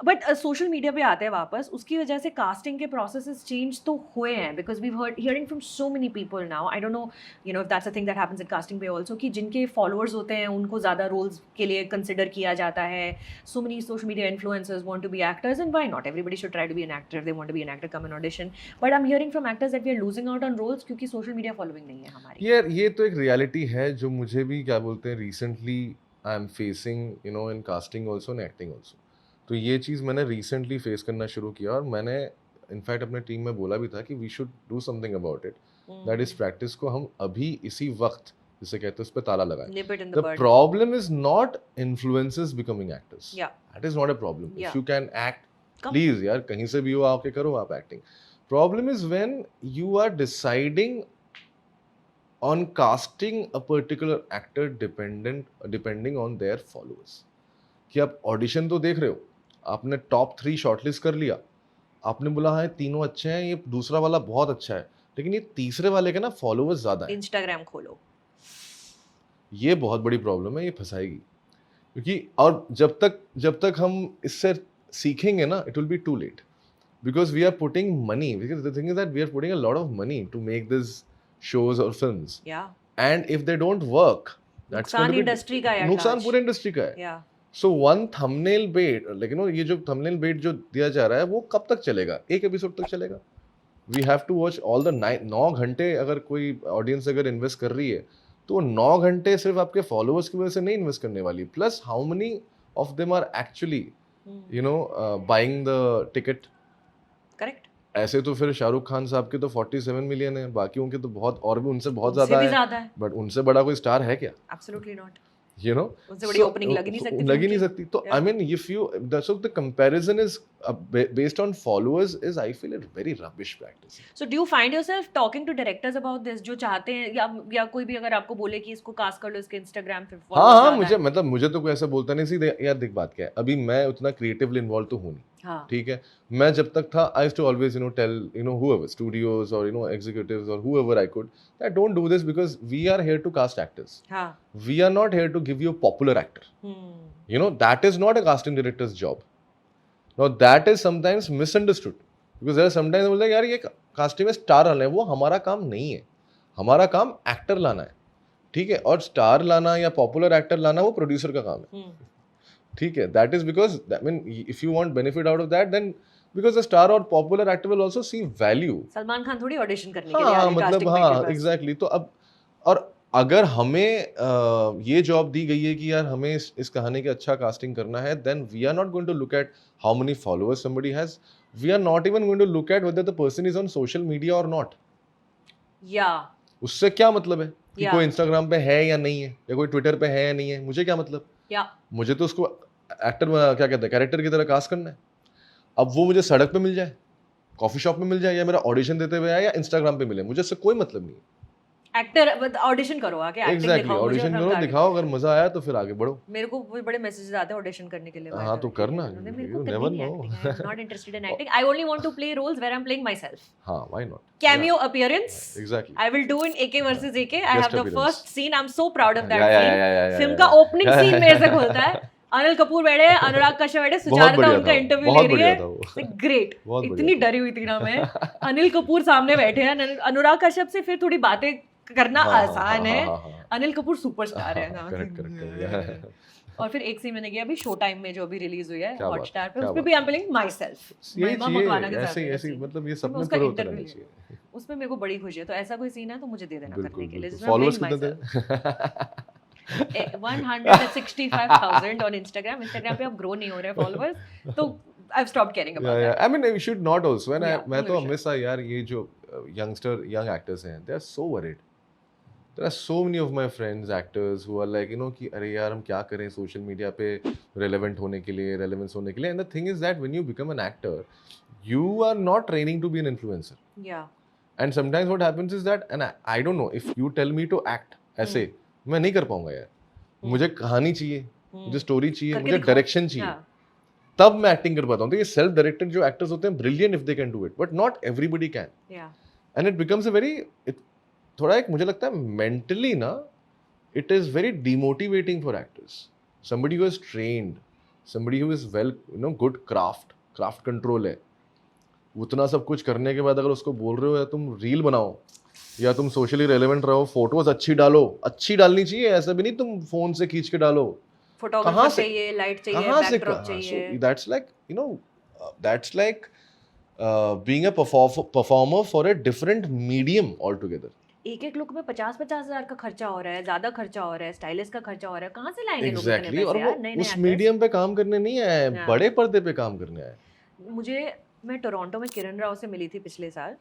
Speaker 2: But सोशल मीडिया पे आते हैं वापस, उसकी वजह से कास्टिंग के प्रोसेसेस चेंज तो हुए हैं because we hearing from so many people now. I don't know you know if that's a thing that happens in casting पे आल्सो कि जिनके फॉलोअर्स होते हैं उनको ज़्यादा रोल्स के लिए कंसिडर किया जाता है. So many social media influencers want to be actors and why not. Everybody should try to be an actor if they want to be an actor, come an audition. But I am hearing from actors that we are losing out on roles क्योंकि social media following नहीं है हमारी.
Speaker 1: ये तो एक reality है जो मुझे भी क्या बोलते हैं recently I am facing you know in casting also, in acting also. तो ये चीज़ मैंने रिसेंटली फेस करना शुरू किया और मैंने इनफैक्ट अपने टीम में बोला भी था कि we should do something about it. That is practice को हम अभी इसी वक्त जिसे कहते हैं उस पर ताला लगाएं. The problem is not influencers becoming actors. That is not a problem. If you can act please यार कहीं से भी हो आके करो आप acting. Problem is when you are deciding on casting a particular actor depending on their followers. कि आप ऑडिशन तो देख रहे हो, आपने टॉप 3 शॉर्टलिस्ट कर लिया, आपने बोला हाँ तीनों अच्छे हैं, ये दूसरा वाला बहुत अच्छा है, लेकिन ये तीसरे वाले के ना फॉलोअर्स ज़्यादा हैं.
Speaker 2: इंस्टाग्राम खोलो.
Speaker 1: ये बहुत बड़ी प्रॉब्लम है, ये फंसाएगी. क्योंकि और जब तक हम इससे सीखेंगे ना, it will be too late. because we are putting money, because the thing is that we are putting a lot of money to make these shows or films, and if they don't work, that's
Speaker 2: नुकसान industry का है,
Speaker 1: नुकसान पूरे industry का है. So one thumbnail bait, like ये जो thumbnail bait जो दिया जा रहा है वो कब तक चलेगा? एक एपिसोड तक चलेगा. We have to watch all the 9 घंटे. अगर कोई ऑडियंस अगर इन्वेस्ट कर रही है तो 9 घंटे सिर्फ आपके फॉलोअर्स की वजह से नहीं इन्वेस्ट करने वाली. Plus how many of them are actually buying the ticket.
Speaker 2: Correct.
Speaker 1: ऐसे तो फिर शाहरुख खान साहब के तो 47 मिलियन है, बाकी उनके तो बहुत और भी उनसे बहुत ज्यादा है. बट उनसे बड़ा कोई स्टार है क्या?
Speaker 2: Absolutely not.
Speaker 1: उनसे बड़ी ओपनिंग लग ही नहीं सकती. तो I mean if you the comparison is based on followers is, I feel it very rubbish practice.
Speaker 2: So do you find yourself talking to directors about this, जो चाहते हैं या कोई भी अगर आपको बोले कि इसको कास्ट कर लो, इसके इंस्टाग्राम पे
Speaker 1: फॉलोअर्स? हाँ, मुझे तो कोई ऐसा बोलता नहीं. सीधे यार देख बात क्या है, अभी मैं उतना क्रिएटिवली इन्वॉल्व तो हूं नहीं. ठीक है, मैं जब तक था I used to always tell whoever studios or executives or whoever I could that don't do this because we are here to cast actors. We are not here to give you a popular actor. That is not a casting director's job. Now that is sometimes misunderstood because there are sometimes बोलते हैं यार ये casting में star लाना है, वो हमारा काम नहीं है. हमारा काम एक्टर लाना है. ठीक है, और स्टार लाना या पॉपुलर एक्टर लाना वो प्रोड्यूसर का काम है. ठीक है, that is because I mean if you want benefit out of that then because the star or popular actor will also see value.
Speaker 2: Salman Khan थोड़ी ऑडिशन करने के लिए आ रही है
Speaker 1: मतलब एग्जैक्टली. तो अब और अगर हमें ये जॉब दी गई है कि यार हमें इस कहानी का अच्छा कास्टिंग करना है, then we are not going to look at how many followers somebody has. We are not even going to look at whether the person is on social media or not. उससे क्या मतलब है कि कोई Instagram पे है या नहीं है, या कोई ट्विटर पे है या नहीं है, मुझे क्या मतलब? मुझे तो उसको एक्टर क्या कहते हैं, कैरेक्टर की तरह कास्ट करना है. अब वो मुझे सड़क पे मिल जाए, कॉफी शॉप में मिल जाए, या मेरा ऑडिशन देते हुए आए, या इंस्टाग्राम पे मिले, मुझे इससे कोई मतलब नहीं है.
Speaker 2: एक्टर ऑडिशन करो, आके एक्टिंग दिखाओ,
Speaker 1: ऑडिशन करो, दिखाओ, अगर मजा आया तो फिर आगे बढ़ो.
Speaker 2: मेरे को बड़े मैसेजेस आते हैं ऑडिशन करने के लिए.
Speaker 1: हाँ तो करना, you never know.
Speaker 2: I'm not interested in acting. I only want to play roles where I'm playing myself.
Speaker 1: हाँ, why not?
Speaker 2: Cameo appearance.
Speaker 1: Exactly.
Speaker 2: I will do in AK versus AK. I have the first scene. I'm so proud of that scene. Film का opening scene मेरे से खुलता है. अनिल कपूर बैठे, अनुराग कश्यप बैठे, सुजाता उनका interview ले रही है. ग्रेट. इतनी डरी हुई थी ना मैं. अनिल कपूर सामने बैठे हैं, अनुराग कश्यप से फिर थोड़ी बातें करना आसान है. अनिल कपूर सुपरस्टार है. और फिर एक सीन मैंने किया अभी शो टाइम में जो अभी रिलीज हुई है हॉटस्टार पे, उस पे भी I am playing my self. महिमा मकवाना के साथ ऐसे मतलब ये सब में प्रो होता रहना चाहिए. उसमें मेरे को बड़ी खुशी है. तो ऐसा कोई सीन है तो मुझे दे देना करने के लिए.
Speaker 1: फॉलोअर्स कितने थे?
Speaker 2: 165,000 on Instagram. Instagram पे अब ग्रो नहीं हो रहे फॉलोअर्स, तो I've stopped caring about that.
Speaker 1: I mean, you should not also. मैं तो हमेशा यार ये जो young actors हैं, they are so worried. There are so many of my friends actors who are like कि अरे यार हम क्या करें सोशल मीडिया पे relevant होने के लिए, relevance होने के लिए. And the thing is that when you become an actor, you are not training to be an influencer.
Speaker 2: Yeah.
Speaker 1: And sometimes what happens is that, and I don't know, if you tell me to act ऐसे, मैं नहीं कर पाऊंगा यार. मुझे कहानी चाहिए, मुझे स्टोरी चाहिए, मुझे डायरेक्शन चाहिए, तब मैं एक्टिंग कर पाता हूँ. तो ये सेल्फ डायरेक्टेड जो एक्टर्स होते हैं, brilliant if they can do it, but not everybody can. And it becomes a very, थोड़ा एक मुझे लगता है मेंटली ना, it is very demotivating for actors. Somebody who is trained, somebody who is well good craft control है, उतना सब कुछ करने के बाद अगर उसको बोल रहे हो या तुम रील बनाओ या तुम सोशली रेलेवेंट रहो, फोटोज अच्छी डालो, अच्छी डालनी चाहिए, ऐसा भी नहीं तुम फोन से खींच के डालो.
Speaker 2: फोटोग्राफर चाहिए, लाइट चाहिए, बैकड्रॉप चाहिए.
Speaker 1: That's like being a performer for a different medium altogether.
Speaker 2: एक लुक में 50,000 का खर्चा हो रहा है, ज्यादा खर्चा हो रहा है, स्टाइलिस्ट का खर्चा हो रहा है. कहाँ से लाएंगे लोग इतने पैसे यार?
Speaker 1: और उस मीडियम पे काम करने नहीं आए, बड़े पर्दे पे काम करने आए.
Speaker 2: मैं टोरंटो में किरण राव से मिली थी पिछले साल.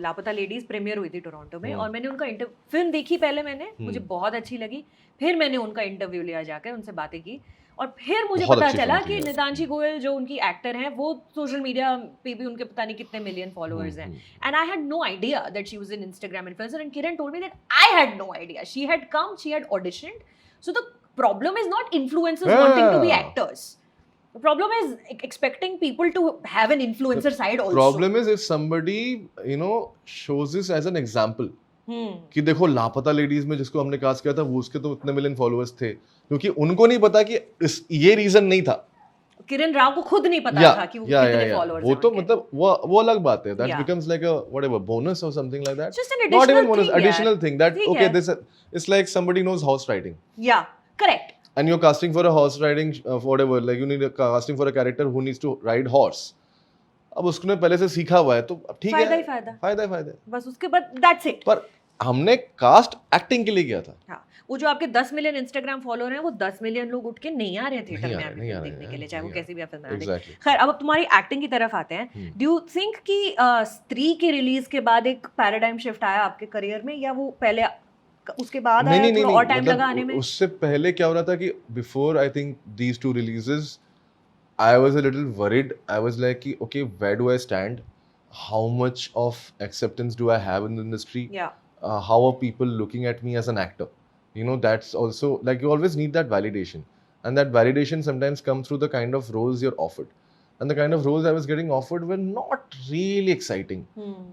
Speaker 2: लापता लेडीज प्रीमियर हुई थी टोरंटो में, और मैंने उनका फिल्म देखी पहले मैंने, मुझे बहुत अच्छी लगी. फिर मैंने उनका इंटरव्यू लिया जाकर, उनसे बातें की, और फिर मुझे पता चला कि नितांशी गोयल जो उनकी एक्टर हैं, वो सोशल मीडिया पे भी उनके पता नहीं कितने मिलियन फॉलोअर्स हैं. And I had no idea that she was an Instagram influencer, and Kiran told me that I had no idea. She had come, she had auditioned. So the problem is not influencers wanting to be actors. The problem is expecting people to have an influencer side also.
Speaker 1: Problem is if somebody shows this as an example. कि देखो लापता ladies में जिसको हमने cast किया था, वो उसके तो इतने मिलियन फॉलोअर्स थे, क्योंकि उनको नहीं पता कि ये रीजन नहीं था.
Speaker 2: किरण राव को खुद नहीं पता था कि वो कितने फॉलोअर्स
Speaker 1: हैं। वो तो मतलब वो अलग बात है, that becomes like a whatever bonus or something like that.
Speaker 2: Just an additional
Speaker 1: not even bonus,
Speaker 2: thing,
Speaker 1: additional thing that okay, this it's like somebody knows horse riding.
Speaker 2: Yeah, correct.
Speaker 1: And you're casting for a horse riding whatever, like you need casting for a character who needs to ride horse. अब उसने पहले से सीखा हुआ है तो ठीक है, फायदा
Speaker 2: बस उसके बाद that's it.
Speaker 1: पर हमने कास्ट एक्टिंग के लिए किया था।
Speaker 2: हाँ, वो जो आपके 10 मिलियन इंस्टाग्राम फॉलोअर हैं, वो 10 मिलियन लोग उठ के नहीं आ रहे थिएटर में आपकी फिल्म देखने के लिए, चाहे वो कैसी भी फिल्म है। खैर, अब तुम्हारी एक्टिंग की तरफ आते हैं। डू यू थिंक कि स्त्री के रिलीज के बाद एक पैराडाइम शिफ्ट आया आपके करियर में, या वो पहले उसके बाद आया, थोड़ा और टाइम लगा आने में?
Speaker 1: उससे पहले क्या हो रहा था कि before I think these two releases I was a little worried. I was like, okay, where do I stand? How much of acceptance do I have in the industry?
Speaker 2: Yeah.
Speaker 1: How are people looking at me as an actor? You know, that's also like you always need that validation, and that validation sometimes comes through the kind of roles you're offered. And the kind of roles I was getting offered were not really exciting.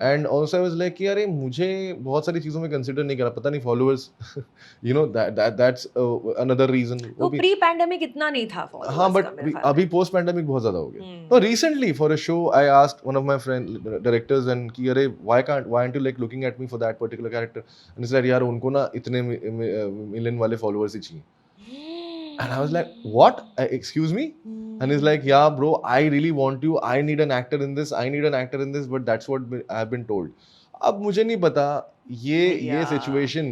Speaker 1: And also I was like, यार मुझे बहुत सारी चीज़ों में consider नहीं करा, पता नहीं followers, you know that's another reason.
Speaker 2: तो pre-pandemic इतना नहीं था followers.
Speaker 1: हाँ, but अभी post-pandemic बहुत ज़्यादा हो गया. No, recently for a show I asked one of my friend directors and कि अरे why aren't you like looking at me for that particular character? And he said यार उनको ना इतने million वाले followers ही चाहिए. And I was like, what? Excuse me? And he's like, yeah, bro, I really want you. I need an actor in this. I need an actor in this. But that's what I've been told. अब मुझे नहीं पता ये situation,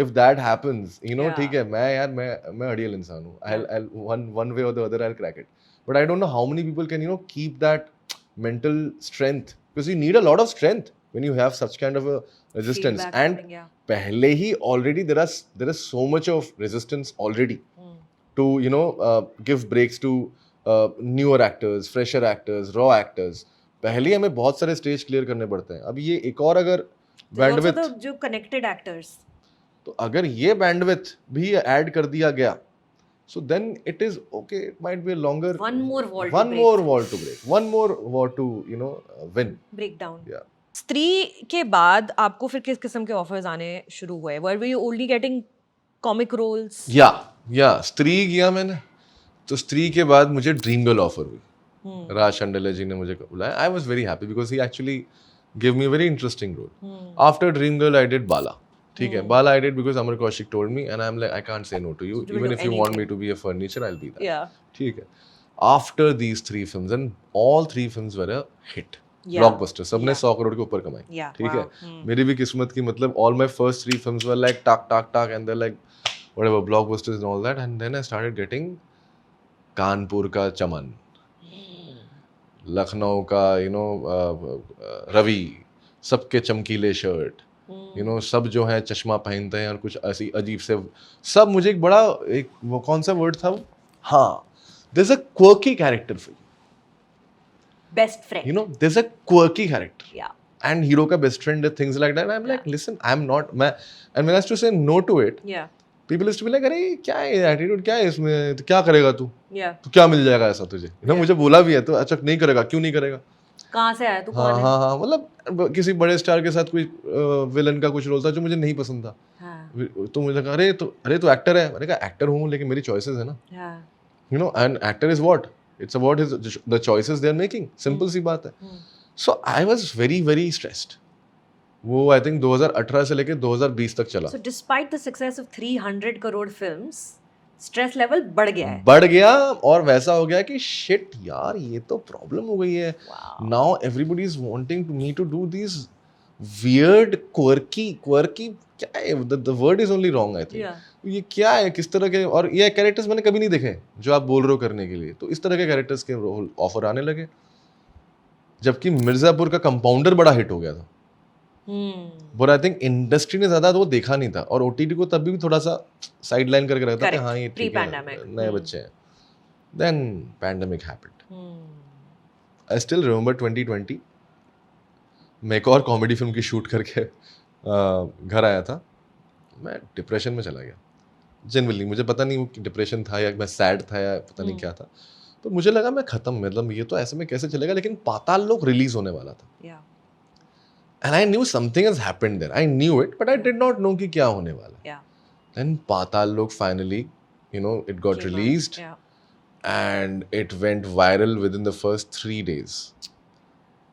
Speaker 1: if that happens, you know, ठीक है, मैं अड़ियल इंसान हूँ. I'll one way or the other I'll crack it. But I don't know how many people can, you know, keep that mental strength, because you need a lot of strength when you have such kind of a resistance. And पहले ही already there is so much of resistance already. To, you know, give breaks to newer actors, fresher actors, raw actors. पहले हमें बहुत सारे stage clear करने पड़ते हैं. अब ये एक और अगर बैंडविड्थ,
Speaker 2: जो कनेक्टेड एक्टर्स,
Speaker 1: तो अगर ये बैंडविड्थ भी ऐड कर दिया गया, so then it is okay, it might be a longer one more wall to break, one more war to, you know, win,
Speaker 2: break down.
Speaker 1: Yeah.
Speaker 2: स्त्री के बाद आपको फिर किस किस्म के ऑफर्स आने शुरू हुए? Were you only getting comic roles?
Speaker 1: या स्त्री किया मैंने, तो स्त्री के बाद मुझे ड्रीम गर्ल ऑफर हुई. राज शंडले जी ने मुझे बुलाया. I was very happy because he actually give me very interesting role. After dream girl I did Bala. ठीक है, Bala I did because Amar Kaushik told me and I am like I can't say no to you, even if you want me to be a furniture I will be that. ठीक है, after these 3 films and all 3 films were a hit, blockbuster. सबने 100 करोड़ के ऊपर कमाई. ठीक है, मेरी भी किस्मत की, मतलब all my first 3 films were like talk and they like whatever blockbusters and all that, and then I started getting Kanpur का चमन, लखनऊ का, you know, रवि, सबके चमकीले शर्ट, you know, सब जो है चश्मा पहनते हैं और कुछ ऐसी अजीब से सब. मुझे एक बड़ा वो कौन सा वर्ड था वो, हाँ, there's a quirky character for you,
Speaker 2: best friend,
Speaker 1: you know, there's a quirky character,
Speaker 2: yeah,
Speaker 1: and hero का best friend, things like that. I'm like, listen, I'm not, and when I used to say no to it,
Speaker 2: yeah,
Speaker 1: people used to be like, अरे क्या है attitude, क्या है इसमें, तो क्या करेगा तू,
Speaker 2: तो
Speaker 1: क्या मिल जाएगा ऐसा तुझे, ना मुझे बोला भी है. तो अच्छा नहीं करेगा, क्यों नहीं करेगा,
Speaker 2: कहाँ से आया तू, कौन है?
Speaker 1: हाँ, मतलब किसी बड़े स्टार के साथ कोई विलन का कुछ रोल था जो मुझे नहीं पसंद था. तो मुझे लगा अरे तो एक्टर है. मैंने कहा एक्टर हूँ लेकिन मेरी चॉइसेस है ना, you know, and actor is what, it's about the choices they are making. Simple सी बात है. So I was very very stressed. वो आई थिंक 2018 से लेके 2020 तक चला.
Speaker 2: So despite the success of 300 crore films, stress level बढ़
Speaker 1: गया और वैसा हो गया कि shit यार, ये तो प्रॉब्लम हो गई है. Now everybody is wanting me to do these weird quirky क्या है, the word is only wrong I think. ये क्या है, किस तरह के, और ये कैरेक्टर्स मैंने कभी नहीं देखे जो आप बोल रहे हो करने के लिए. तो इस तरह के कैरेक्टर्स के रोल ऑफर आने लगे, जबकि मिर्जापुर का कंपाउंडर बड़ा हिट हो गया था. बट आई थिंक इंडस्ट्री ने ज्यादा तो वो देखा नहीं था, और ओटीटी को तब भी थोड़ा सा साइड लाइन करके रखा था कि हाँ ये ठीक है, नए बच्चे हैं. Then pandemic happened. I still remember 2020 मैं एक और कॉमेडी फिल्म की शूट करके घर आया था. मैं डिप्रेशन में चला गया जनरली. मुझे पता नहीं वो डिप्रेशन था या मैं सैड था या पता नहीं क्या था, तो मुझे लगा मैं खत्म, मतलब ये तो ऐसे में कैसे चलेगा. लेकिन पाताल लोक रिलीज होने वाला था. And I knew something has happened there. I knew it, but I did not know कि क्या होने वाला. Then Patal Lok finally, you know, it got released. and it went viral within the first 3 days.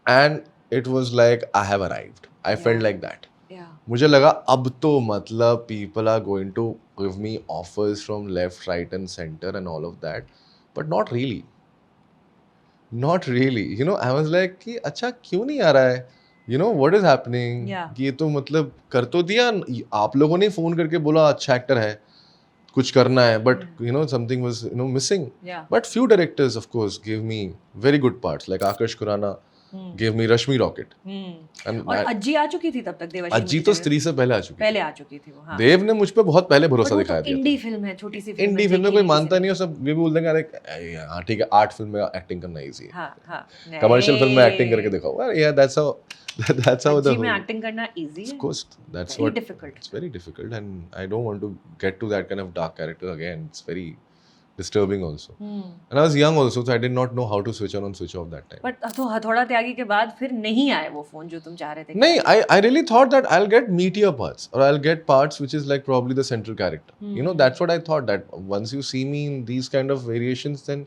Speaker 1: And it was like I have arrived. I felt like that.
Speaker 2: Yeah.
Speaker 1: मुझे लगा अब तो मतलब people are going to give me offers from left, right and center and all of that. But not really. Not really. You know, I was like कि अच्छा क्यों नहीं आ रहा है? You know, what is happening?
Speaker 2: Yeah.
Speaker 1: कि ये तो मतलब कर तो दिया, आप लोगों ने फोन करके बोला अच्छा एक्टर है, कुछ करना है, but you know something was missing.
Speaker 2: Yeah.
Speaker 1: But few directors of course gave me very good parts, like Akash Khurana gave me Rashmi Rocket.
Speaker 2: And और अज्जी आ चुकी थी तब तक देवाशीष.
Speaker 1: अज्जी तो स्त्री से पहले आ चुकी थी वो. हाँ. देव ने मुझ पे बहुत पहले भरोसा दिखाया दिया.
Speaker 2: इंडी फिल्म है, छोटी सी फिल्म.
Speaker 1: इंडी फिल्म में कोई मानता नहीं है, सब ये भी बोलते हैं अरे हाँ ठीक है, आर्ट फिल्म में एक्टिंग करना इजी है. हाँ. कमर्शियल फिल्म में एक्टिंग करके दिखाओ. Yeah, that's how the
Speaker 2: में एक्टिंग करना इजी है.
Speaker 1: Of course, that's what difficult. It's very difficult, and I don't want to get to that kind of dark character again. It's very disturbing also. And I was young also, so I did not know how to switch on and switch off that time.
Speaker 2: But तो हथौड़ा त्यागी के बाद फिर नहीं आए वो phone जो तुम चाह रहे थे.
Speaker 1: नहीं, I really thought that I'll get meatier parts, or I'll get parts which is like probably the central character. You know, that's what I thought, that once you see me in these kind of variations, then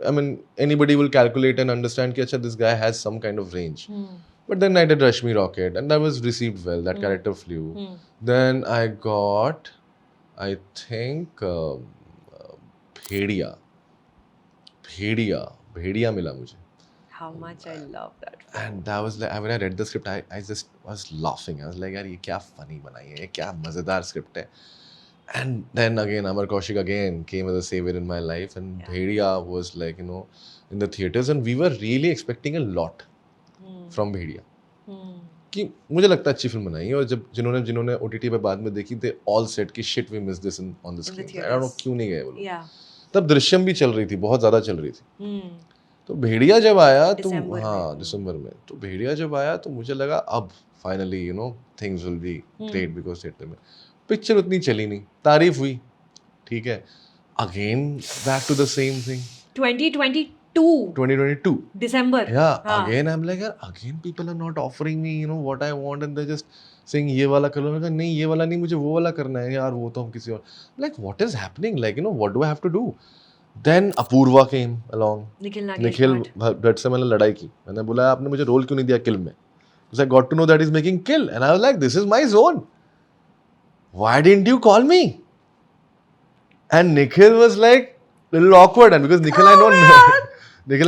Speaker 1: I mean anybody will calculate and understand कि अच्छा this guy has some kind of range. But then I did Rashmi Rocket, and that was received well. That character flew. Then I got, I think, Bhediya मिला मुझे.
Speaker 2: How much I love that film.
Speaker 1: And that was like, when I read the script, I just was laughing. I was like, यार ये क्या funny बनाई है, ये क्या मजेदार script है. And then again, Amar Kaushik again came as a savior in my life, and Bhediya was like, you know, in the theaters, and we were really expecting a lot from Bhediya. कि मुझे लगता है अच्छी film बनाई है, और जब जिन्होंने OTT पे बाद में देखी, they all said कि shit we missed this on the screen. I don't know क्यों नहीं गए वो लोग. तब दृश्यम भी चल रही थी, बहुत ज़्यादा चल रही थी. तो भेड़िया जब आया तो हाँ दिसंबर में, तो भेड़िया जब आया तो मुझे लगा अब finally you know things will be great, because theatre में पिक्चर उतनी चली नहीं, तारीफ हुई ठीक है, again back to the same thing. 2022
Speaker 2: December.
Speaker 1: Yeah, again I'm like, again people are not offering me, you know, what I want, and they're just saying ये वाला कर लो. मैं कहा नहीं ये वाला नहीं, मुझे वो वाला करना है यार, वो तो हम किसी और. Like what is happening, like you know what do I have to do? Then Apurva came along. Nikhil Bhatt से मैंने लड़ाई की, मैंने बोला आपने मुझे रोल क्यों नहीं दिया किल में. Because I got to know that he's making Kill, and I was like, this is my zone. Why didn't you call me? And Nikhil was like a little awkward, and because Nikhil